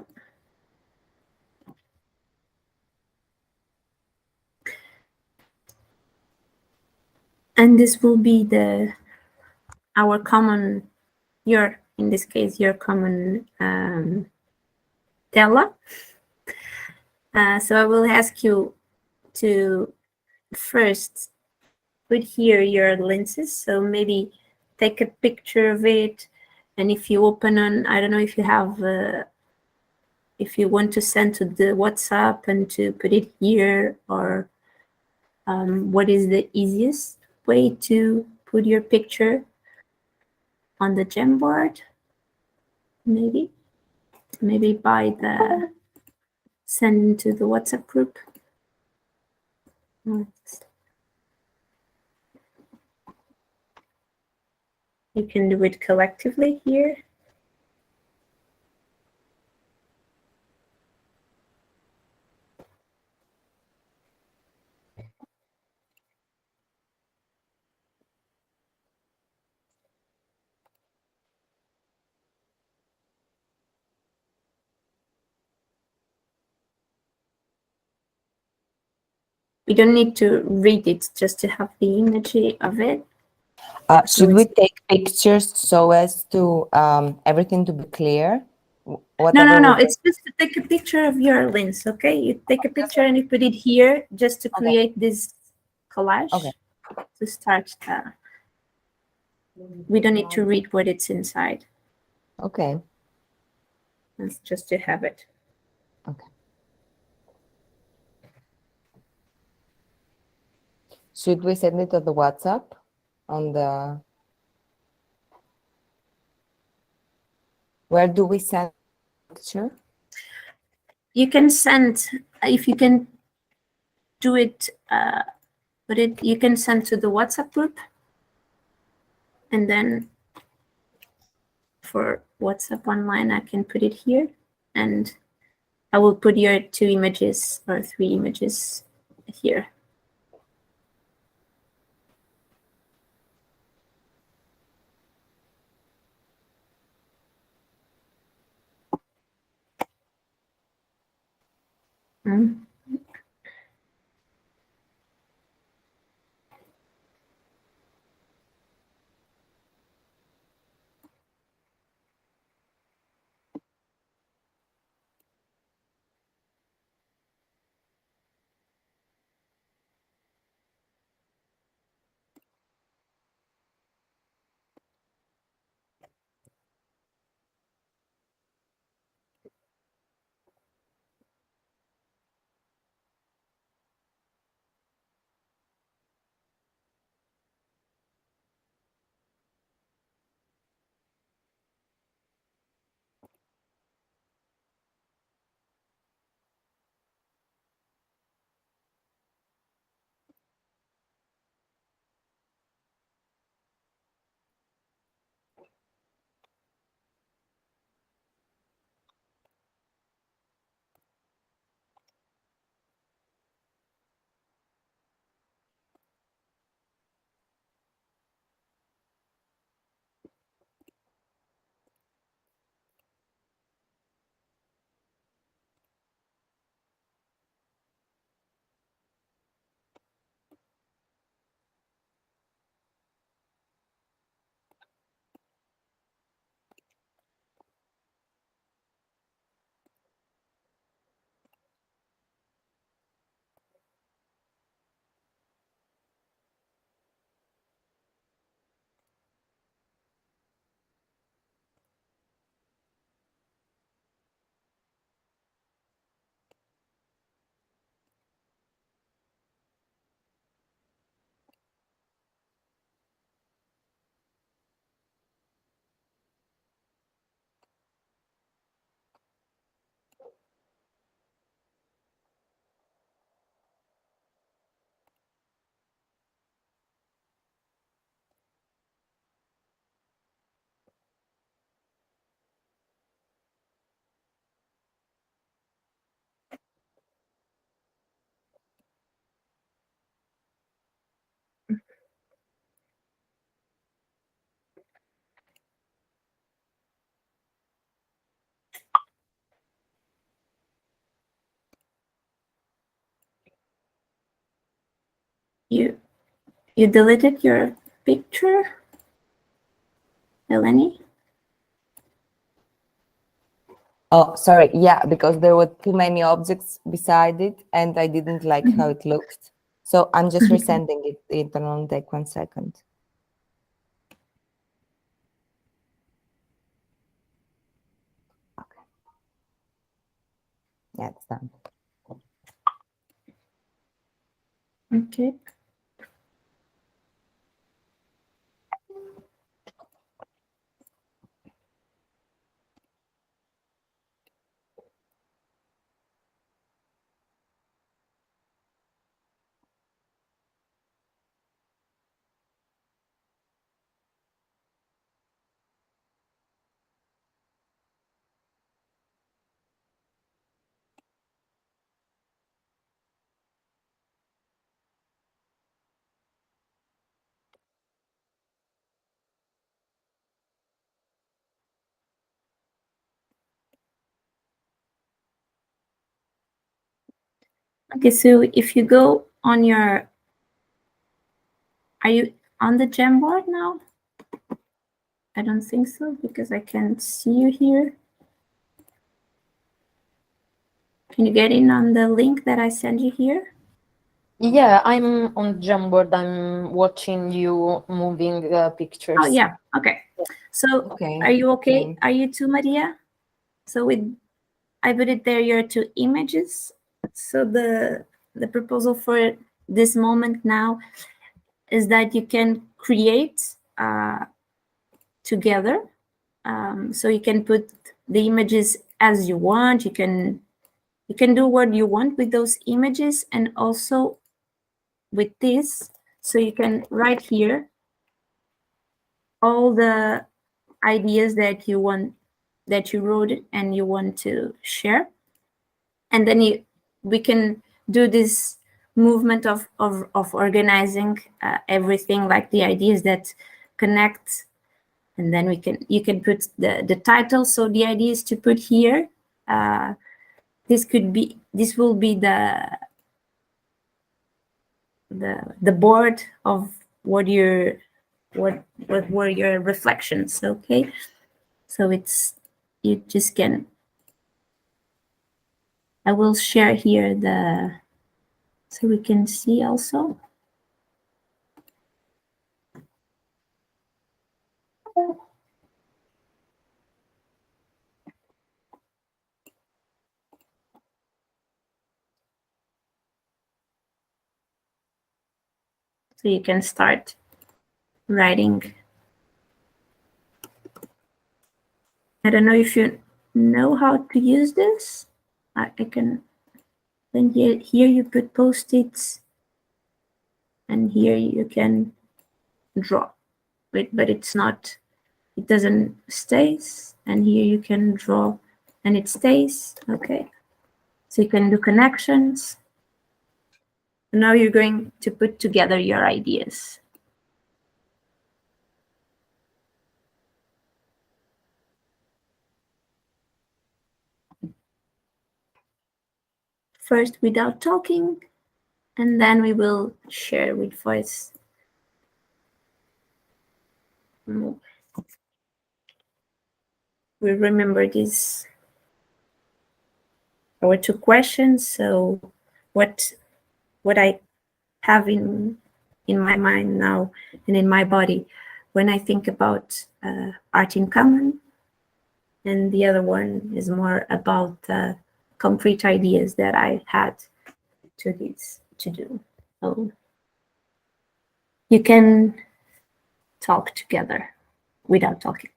And this will be our common, in this case, your common tela. So I will ask you to first put here your lenses. So maybe take a picture of it. And if you open on, I don't know if you have, if you want to send to the WhatsApp and to put it here, or what is the easiest way to put your picture on the Jamboard? Maybe by the send to the WhatsApp group. You can do it collectively here. We don't need to read it, just to have the image of it. Should we take pictures so as to everything to be clear? No. It's just to take a picture of your lens, okay? You take a picture and you put it here just to create this collage. Okay. To start, we don't need to read what it's inside. Okay. It's just to have it. Okay. Should we send it to the WhatsApp on the? Where do we send the picture? You can send, if you can do it, you can send to the WhatsApp group, and then for WhatsApp online, I can put it here, and I will put your 2 images or 3 images here. Mm. You deleted your picture, Eleni? Oh, sorry. Yeah, because there were too many objects beside it, and I didn't like how it looked. So I'm just resending it. It will only take 1 second. Okay. Yeah, it's done. Okay. Okay, so if you go on your, are you on the Jamboard now? I don't think so, because I can't see you here. Can you get in on the link that I sent you here? Yeah, I'm on Jamboard. I'm watching you moving pictures. Oh, yeah. Okay. So Okay. are you okay? Okay. Are you too, Maria? So I put it there, your 2 images. So the proposal for this moment now is that you can create together. So you can put the images as you want. You can do what you want with those images, and also with this. So you can write here all the ideas that you want, that you wrote and you want to share. And then we can do this movement of organizing everything, like the ideas that connect. And then you can put the title. So the idea is to put here, this will be the board of what were your reflections. Okay, so you just can, I will share here so we can see also. So you can start writing. I don't know if you know how to use this. I can, then here you put post-its, and here you can draw it, but it doesn't stays. And here you can draw and it stays. Okay, so you can do connections. Now you're going to put together your ideas. First without talking, and then we will share with voice. We remember these our two questions. So what I have in my mind now and in my body when I think about art in common, and the other one is more about concrete ideas that I had to do. So you can talk together without talking.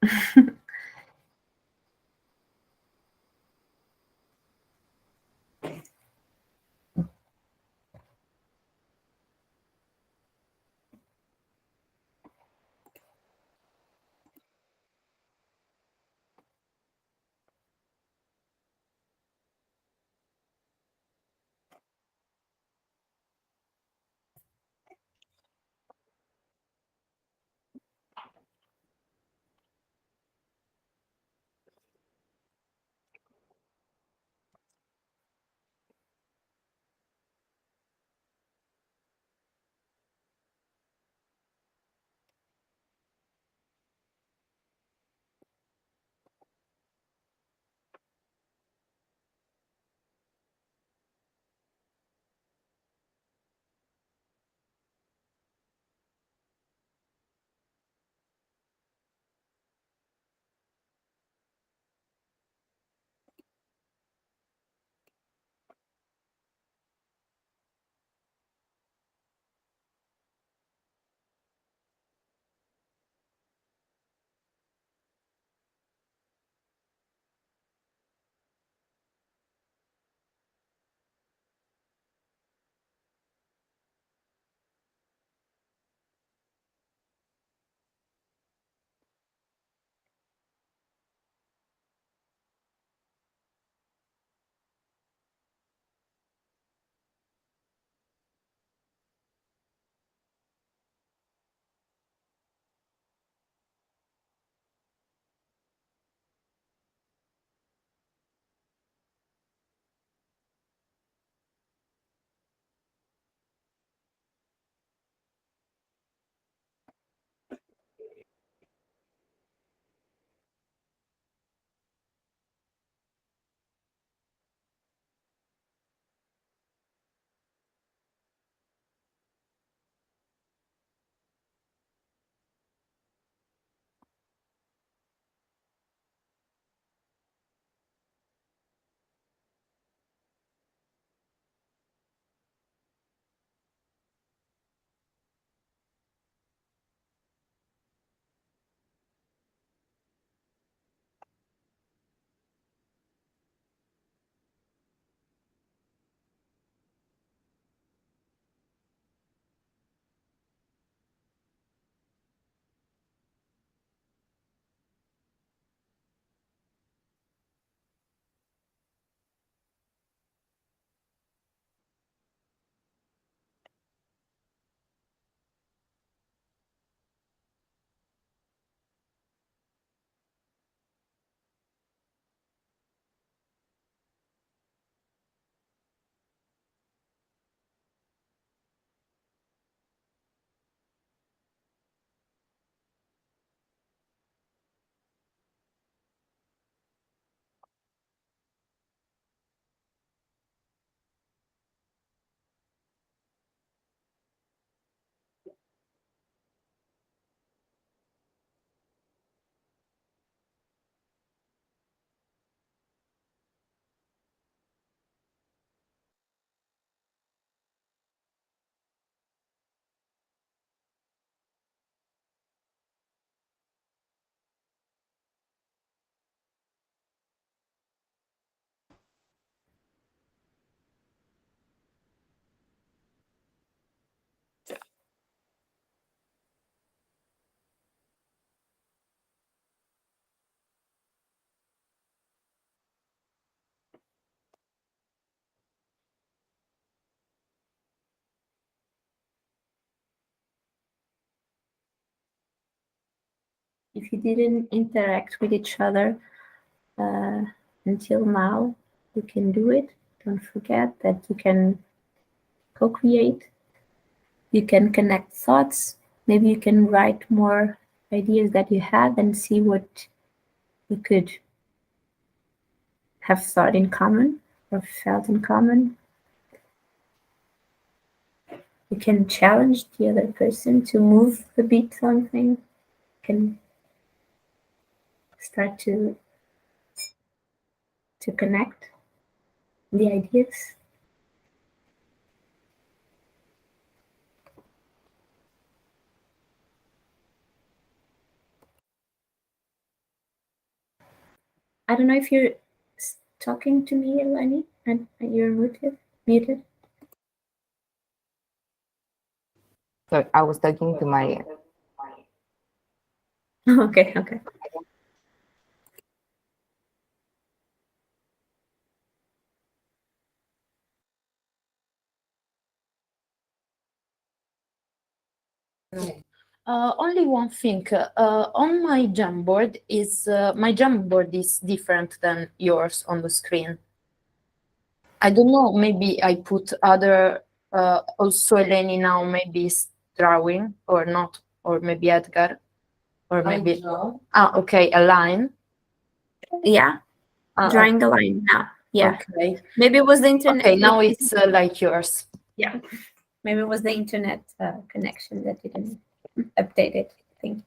if you didn't interact with each other until now, you can do it. Don't forget that you can co-create. You can connect thoughts. Maybe you can write more ideas that you have and see what you could have thought in common or felt in common. You can challenge the other person to move a bit something. You can start to connect the ideas. I don't know if you're talking to me, Eleni, and you're muted. So I was talking to my. Okay. Only one thing. On my Jamboard is different than yours on the screen. I don't know. Maybe I put other. Also, Eleni now maybe is drawing or not, or maybe Edgar, or maybe. Okay, a line. Yeah, drawing a line now. Yeah. Okay. Maybe it was the internet. Okay, now it's like yours. Yeah. Maybe it was the internet connection that didn't update it. I think.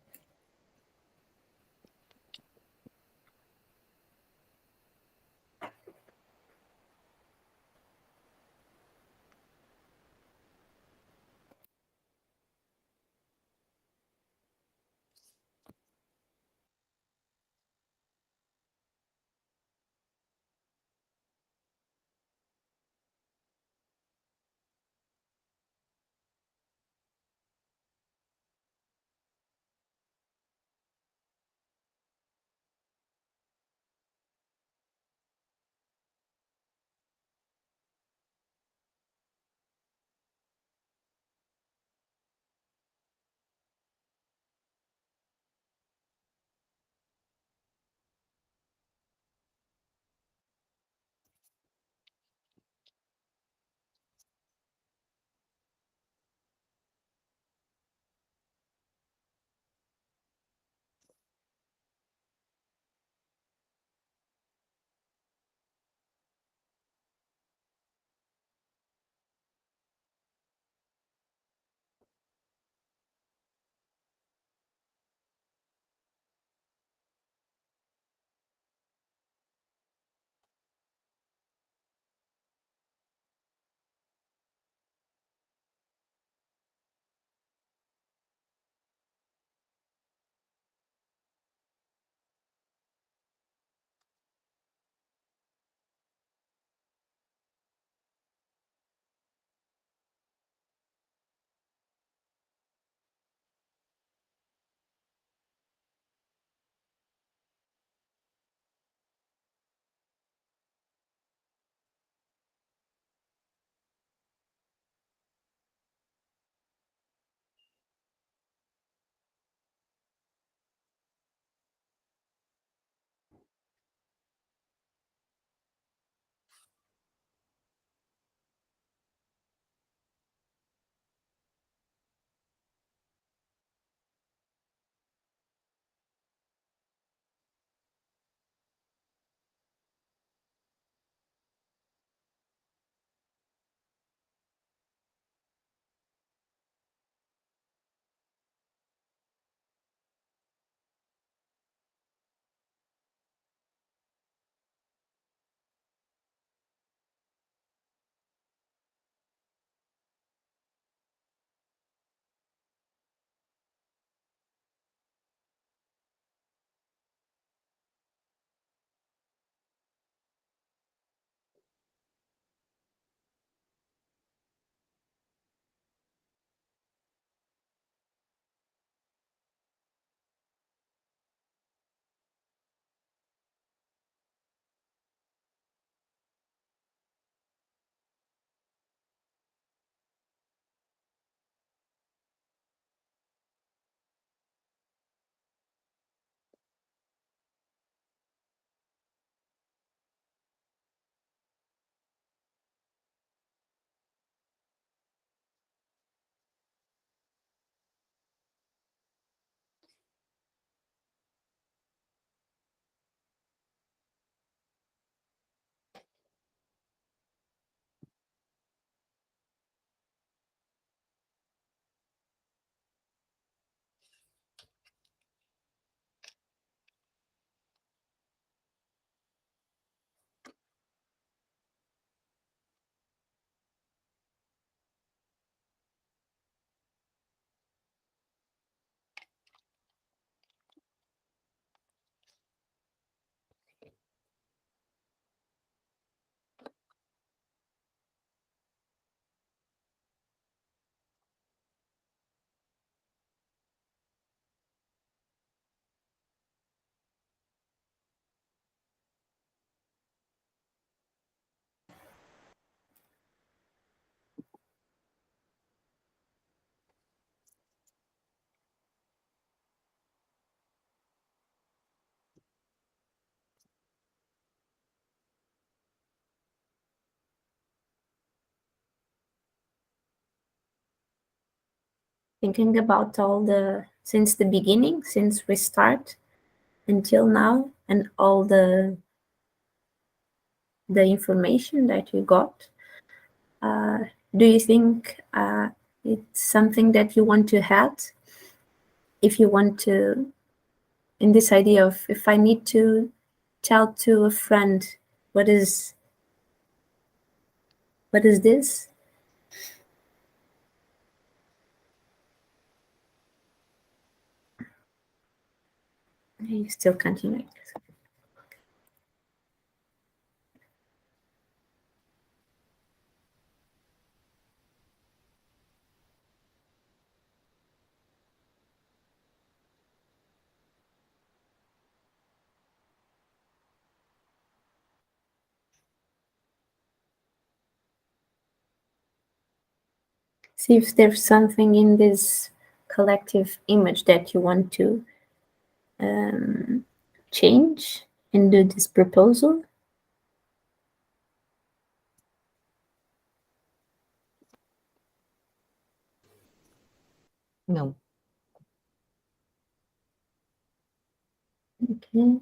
thinking about since the beginning, since we start until now, and all the information that you got, do you think it's something that you want to have? If you want to, in this idea of, if I need to tell to a friend, what is this? You still continue. See if there's something in this collective image that you want to change and do this proposal. No. Okay.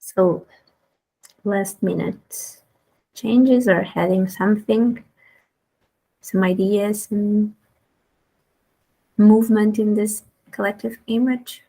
So last minute changes or adding something, some ideas and movement in this collective image.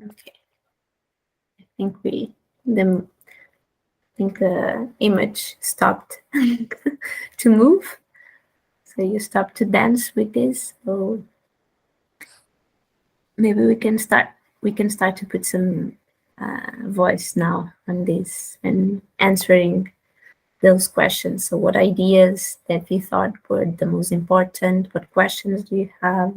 Okay. I think the image stopped to move. So you stop to dance with this. So maybe we can start to put some voice now on this and answering those questions. So what ideas that you thought were the most important? What questions do you have?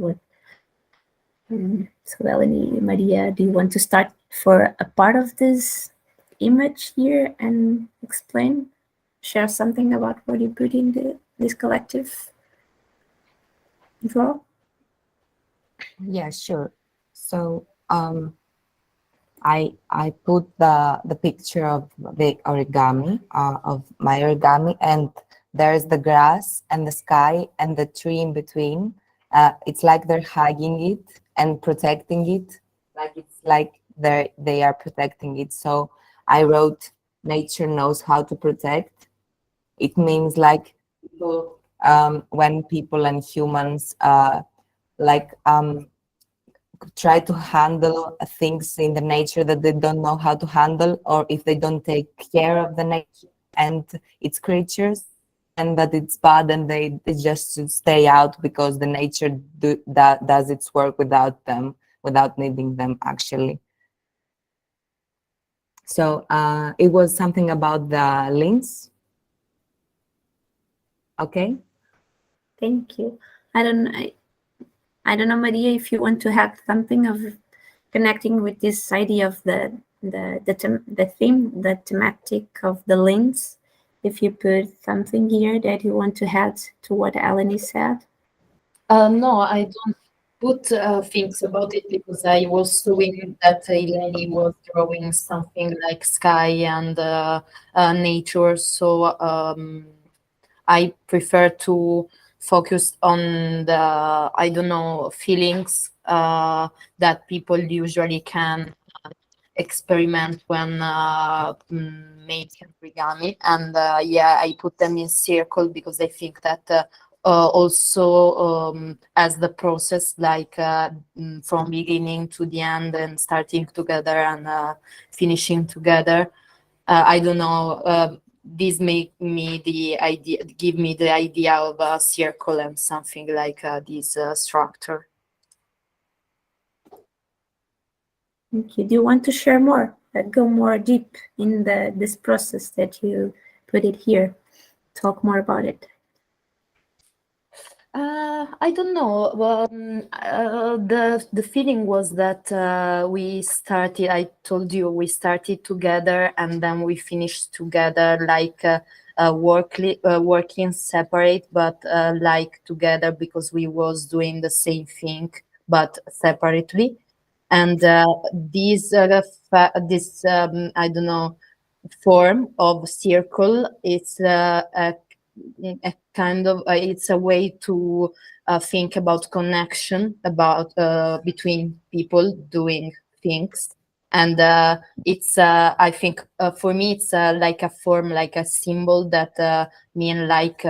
So Eleni, Maria, do you want to start for a part of this image here and explain, share something about what you put in this collective draw? Yeah, sure. So I put the picture of the origami, of my origami, and there's the grass and the sky and the tree in between. It's like they're hugging it and protecting it, like it's like they are protecting it. So I wrote, nature knows how to protect. It means like people, when people and humans like try to handle things in the nature that they don't know how to handle, or if they don't take care of the nature and its creatures, and that it's bad and they just should stay out because the nature does its work without them, without needing them actually. So it was something about the links. Okay. Thank you. I don't know, Maria, if you want to have something of connecting with this idea of the theme, the thematic of the links. If you put something here that you want to add to what Eleni said. No, I don't put things about it because I was doing that Eleni was drawing something like sky and nature. So I prefer to focus on the, I don't know, feelings that people usually can experiment when making origami, and yeah, I put them in circle because I think that also as the process, like from beginning to the end and starting together and finishing together. I don't know. This make me the idea, give me the idea of a circle and something like this structure. Thank you. Do you want to share more? Go more deep in this process that you put it here. Talk more about it. I don't know. The feeling was that we started. I told you we started together, and then we finished together, like working separate, but like together because we was doing the same thing, but separately. And this I don't know, form of circle. It's a kind of it's a way to think about connection, about between people doing things, and it's I think for me it's like a form, like a symbol that mean like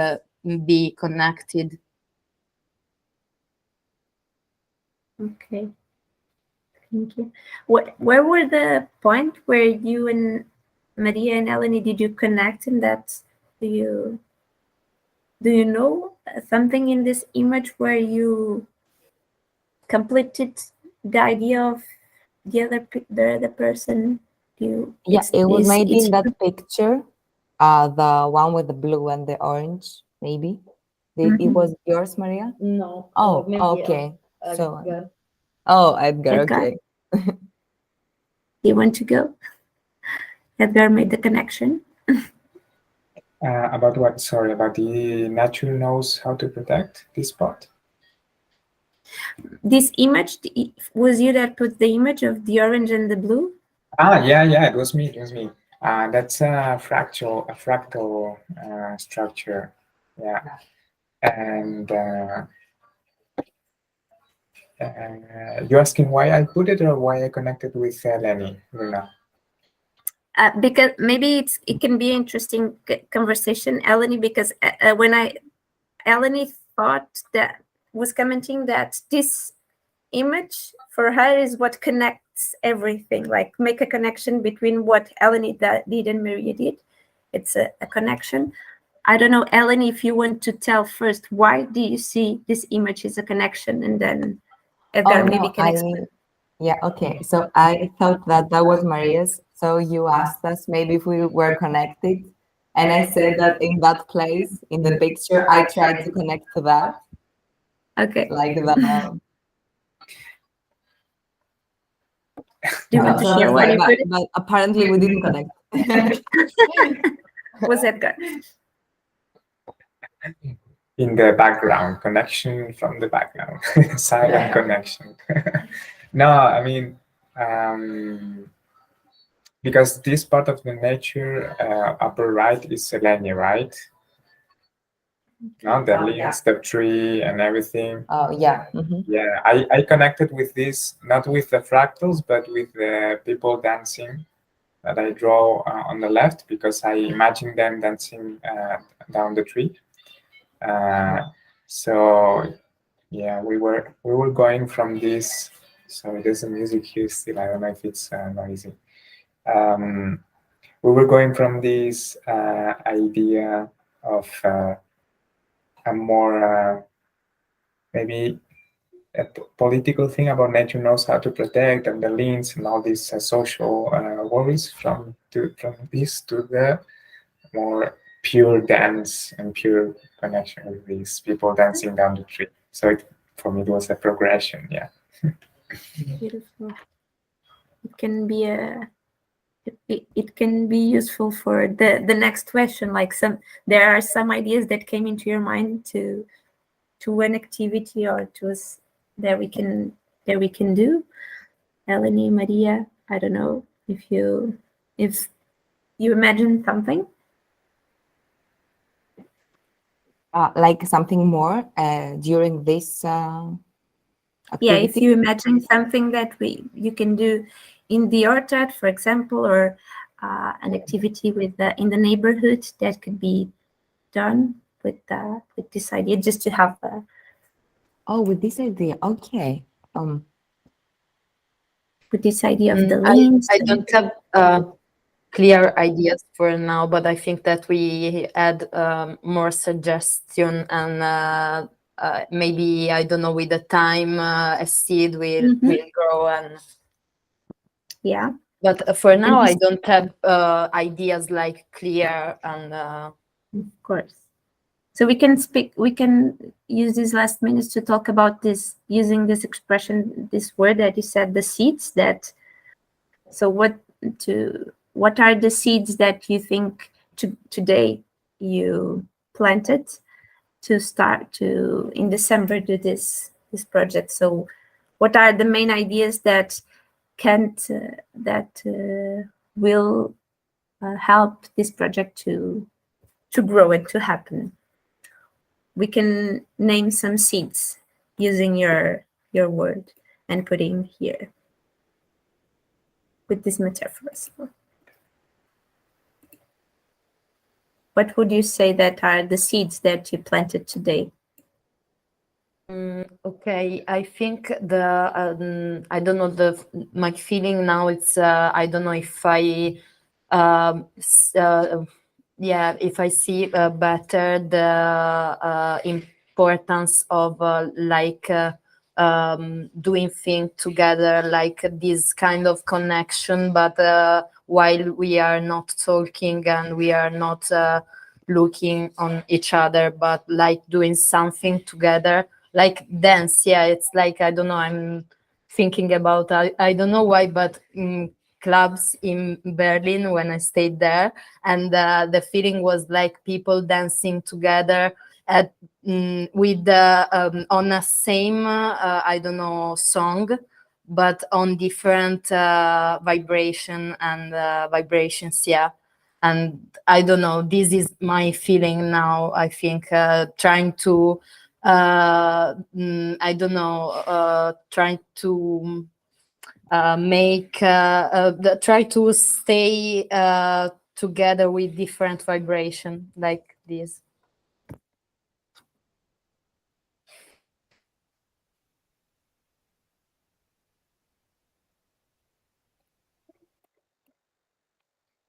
be connected. Okay. Thank you. Where were the point where you and Maria and Eleni, did you connect in that? Do you know something in this image where you completed the idea of the other person? Yeah, it was maybe in that picture, the one with the blue and the orange, maybe. It was yours, Maria? No. Oh, maybe, okay. So, Edgar. oh, Edgar, Edgar? okay. Do you want to go? Edgar made the connection. About what? Sorry, about the nature knows how to protect this part? This image, was you that put the image of the orange and the blue? Yeah, it was me. That's a fractal structure. Yeah, and you're asking why I put it or why I connected with Lenny, Luna? Because maybe it can be an interesting conversation, Eleni, because when Eleni was commenting that this image for her is what connects everything, like make a connection between what Eleni did and Maria did. It's a connection. I don't know, Eleni, if you want to tell first, why do you see this image as a connection, and then Edgar maybe can explain. Yeah, okay. So I thought that was Maria's. So you asked us maybe if we were connected. And I said that in that place, in the picture, I tried to connect to that. Okay. Like the... Do you want to share what you put? But apparently we didn't connect. Was Edgar? In the background, connection from the background, silent connection. No, I mean, because this part of the nature, upper right is Selene, right? No, the links, the tree and everything. Oh, yeah. Mm-hmm. Yeah, I connected with this, not with the fractals, but with the people dancing that I draw on the left, because I imagine them dancing down the tree. So yeah, we were going from this. Sorry, there's some music here still. I don't know if it's noisy. We were going from this idea of a more maybe a political thing about nature knows how to protect, and the links and all these social worries from this to the more pure dance and pure connection with these people dancing down the tree. So for me, it was a progression. Yeah. Beautiful. It can be it can be useful for the next question. Like there are some ideas that came into your mind to an activity or to us that we can do. Eleni, Maria, I don't know if you imagine something. Like something more during this activity? Yeah, if you imagine something that you can do in the orchard, for example, or an activity with in the neighborhood that could be done with this idea, just to have Oh, with this idea, okay. with this idea of the I links. don't have clear ideas for now, but I think that we add more suggestion, and maybe, I don't know, with the time a seed will grow. And Yeah. but for now, I don't have ideas like clear and. Of course. So we can use these last minutes to talk about this, using this expression, this word that you said, the seeds that. So what are the seeds that you think today you planted to start to in December do this project? So what are the main ideas that will help this project to grow and to happen? We can name some seeds using your word and putting here with these metaphors. What would you say that are the seeds that you planted today? Okay, I think I don't know, my feeling now, it's I don't know if I if I see better the importance of doing things together, like this kind of connection, but while we are not talking and we are not looking on each other, but like doing something together, like dance. Yeah, it's like, I don't know, I'm thinking about, I don't know why, but clubs in Berlin when I stayed there, and the feeling was like people dancing together at with on a same I don't know, song, but on different vibration and vibrations. Yeah, and I don't know, this is my feeling now. I think trying to I don't know, trying to try to stay together with different vibration like this.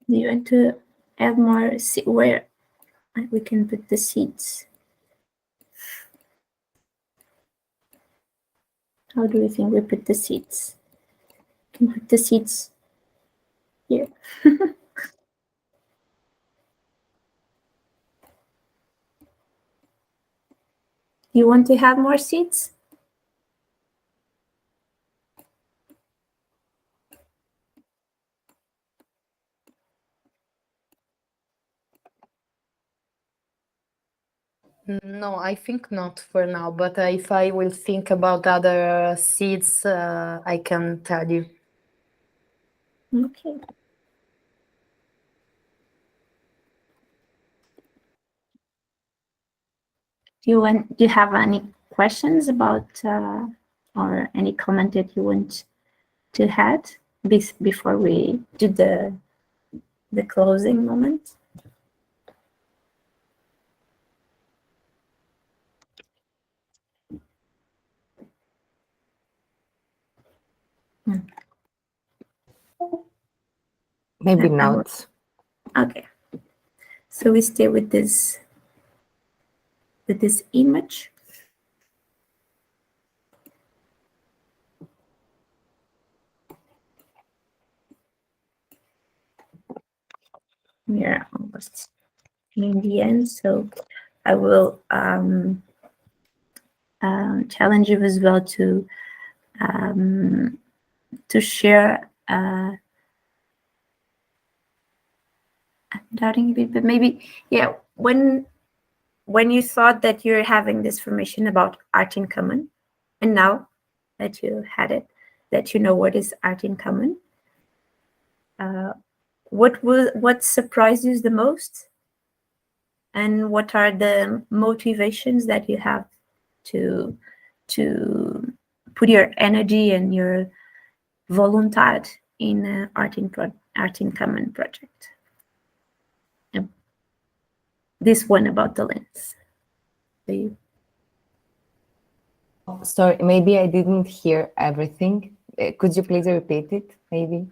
Do you want to add more where we can put the seeds? How do you think we put the seeds? We can put the seeds here. You want to have more seeds? No, I think not for now, but if I will think about other seeds, I can tell you. Okay. Do you have any questions about or any comment that you want to add before we do the closing moment? Maybe not. Okay. So we stay with this image. We are almost in the end, so I will challenge you as well to share. I'm doubting a bit, but maybe, yeah. When you thought that you're having this formation about art in common, and now that you had it, that you know what is art in common, what surprised you the most, and what are the motivations that you have to put your energy and your voluntad in Art in Common project. This one about the lens. Sorry, maybe I didn't hear everything. Could you please repeat it, maybe?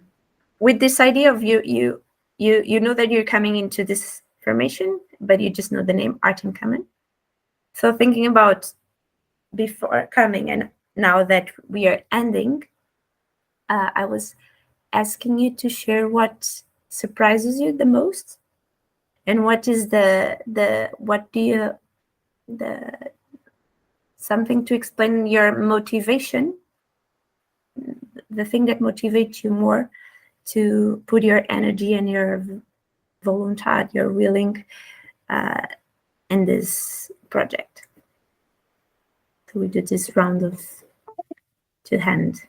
With this idea of you know that you're coming into this formation, but you just know the name Art in Common. So thinking about before coming and now that we are ending, I was asking you to share what surprises you the most, and what is something to explain your motivation, the thing that motivates you more to put your energy and your volunteer, your willing in this project. So we do this round of two hand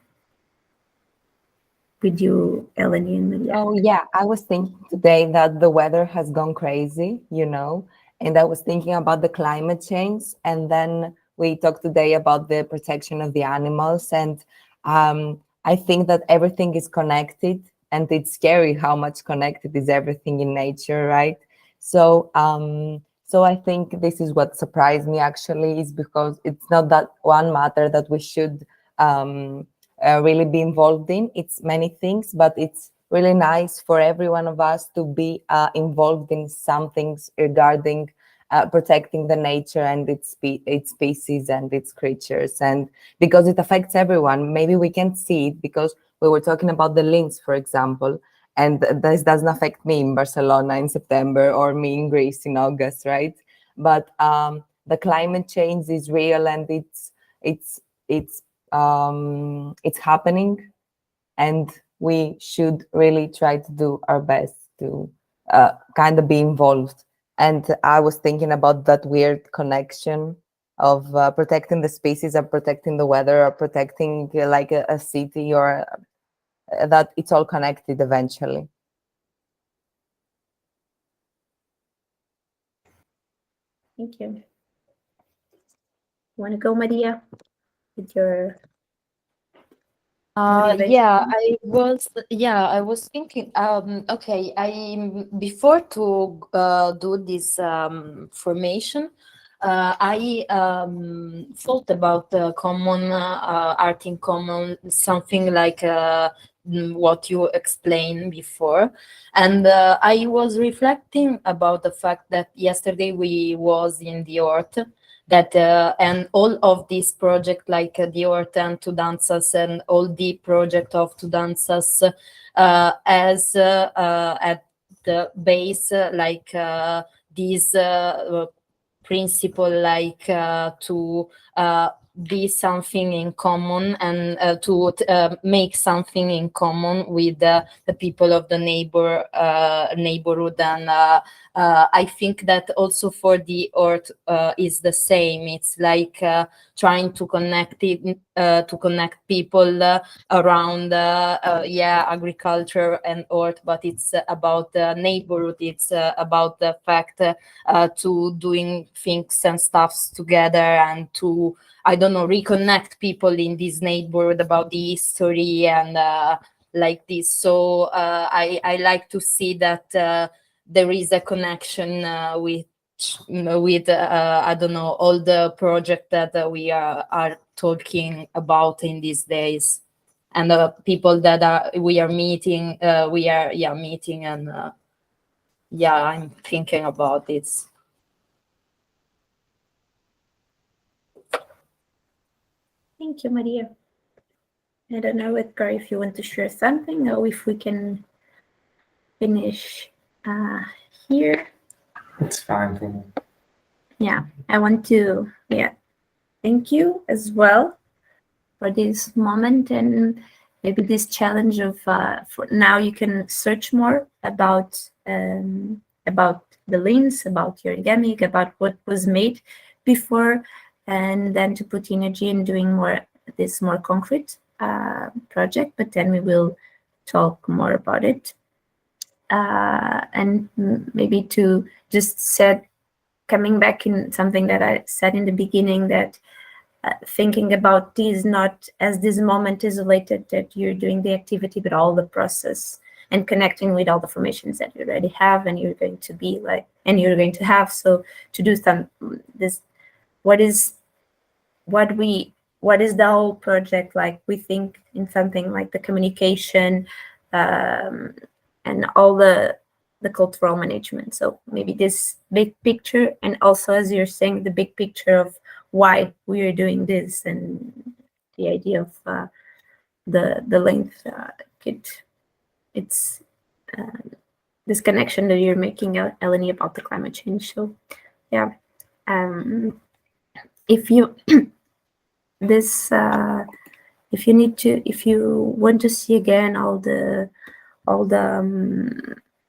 with you, Eleni and Maria. Oh yeah, I was thinking today that the weather has gone crazy, and I was thinking about the climate change, and then we talked today about the protection of the animals, and I think that everything is connected, and it's scary how much connected is everything in nature, right? So I think this is what surprised me actually, is because it's not that one matter that we should really be involved in. It's many things, but it's really nice for every one of us to be involved in some things regarding protecting the nature and its species and its creatures, and because it affects everyone. Maybe we can't see it because we were talking about the lynx, for example, and this doesn't affect me in Barcelona in September or me in Greece in August, right? But the climate change is real, and it's happening, and we should really try to do our best to kind of be involved. And I was thinking about that weird connection of protecting the species or protecting the weather or protecting like a city, or that it's all connected eventually. Thank you. Want to go, Maria, with your motivation? I was thinking, okay, before to do this formation, I thought about the common art in common, something like what you explained before, and I was reflecting about the fact that yesterday we was in the Art, that and all of these project like the Art and tudandas and all the project of tudandas as at the base like this principle, like to be something in common, and to make something in common with the people of the neighborhood. And I think that also for the Art is the same. It's like trying to connect people around agriculture and Art, but it's about the neighborhood. It's about the fact to doing things and stuffs together, and to, I don't know, reconnect people in this neighborhood about the history and like this. So I like to see that there is a connection with I don't know, all the project that we are talking about in these days, and the people that we are meeting, meeting, and I'm thinking about it. Thank you, Maria. I don't know, Edgar, if you want to share something, or if we can finish here. It's fine for me. Yeah, I want to thank you as well for this moment, and maybe this challenge of for now you can search more about the links, about your origami, about what was made before, and then to put energy in doing more concrete project. But then we will talk more about it, and maybe to just coming back in something that I said in the beginning, that thinking about this not as this moment isolated that you're doing the activity, but all the process, and connecting with all the formations that you already have and you're going to be like, and you're going to have. So to do some this, what is the whole project like? We think in something like the communication and all the cultural management. So maybe this big picture, and also, as you're saying, the big picture of why we are doing this, and the idea of the length. It's this connection that you're making, Eleni, about the climate change. So yeah, if you if you want to see again all the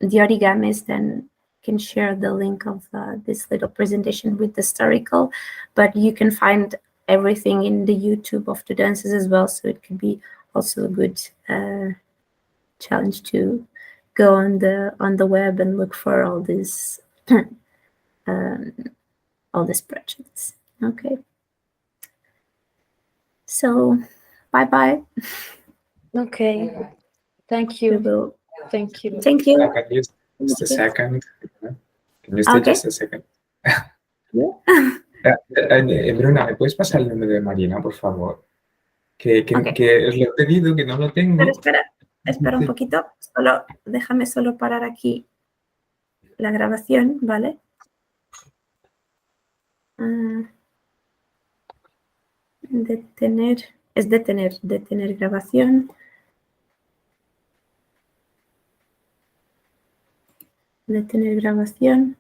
origamis, then can share the link of this little presentation with the historical, but you can find everything in the YouTube of the dances as well, so it could be also a good challenge to go on the web and look for all these projects. Okay, so bye. Okay, thank you. Thank you. Thank you. Can you just a second? Can you stay Okay. just a second? Yeah. Bruna, ¿me puedes pasar el número de Marina, por favor? Que os lo he pedido, que no lo tengo. Espera un poquito. Déjame parar aquí la grabación, ¿vale? Detener grabación. Detener grabación.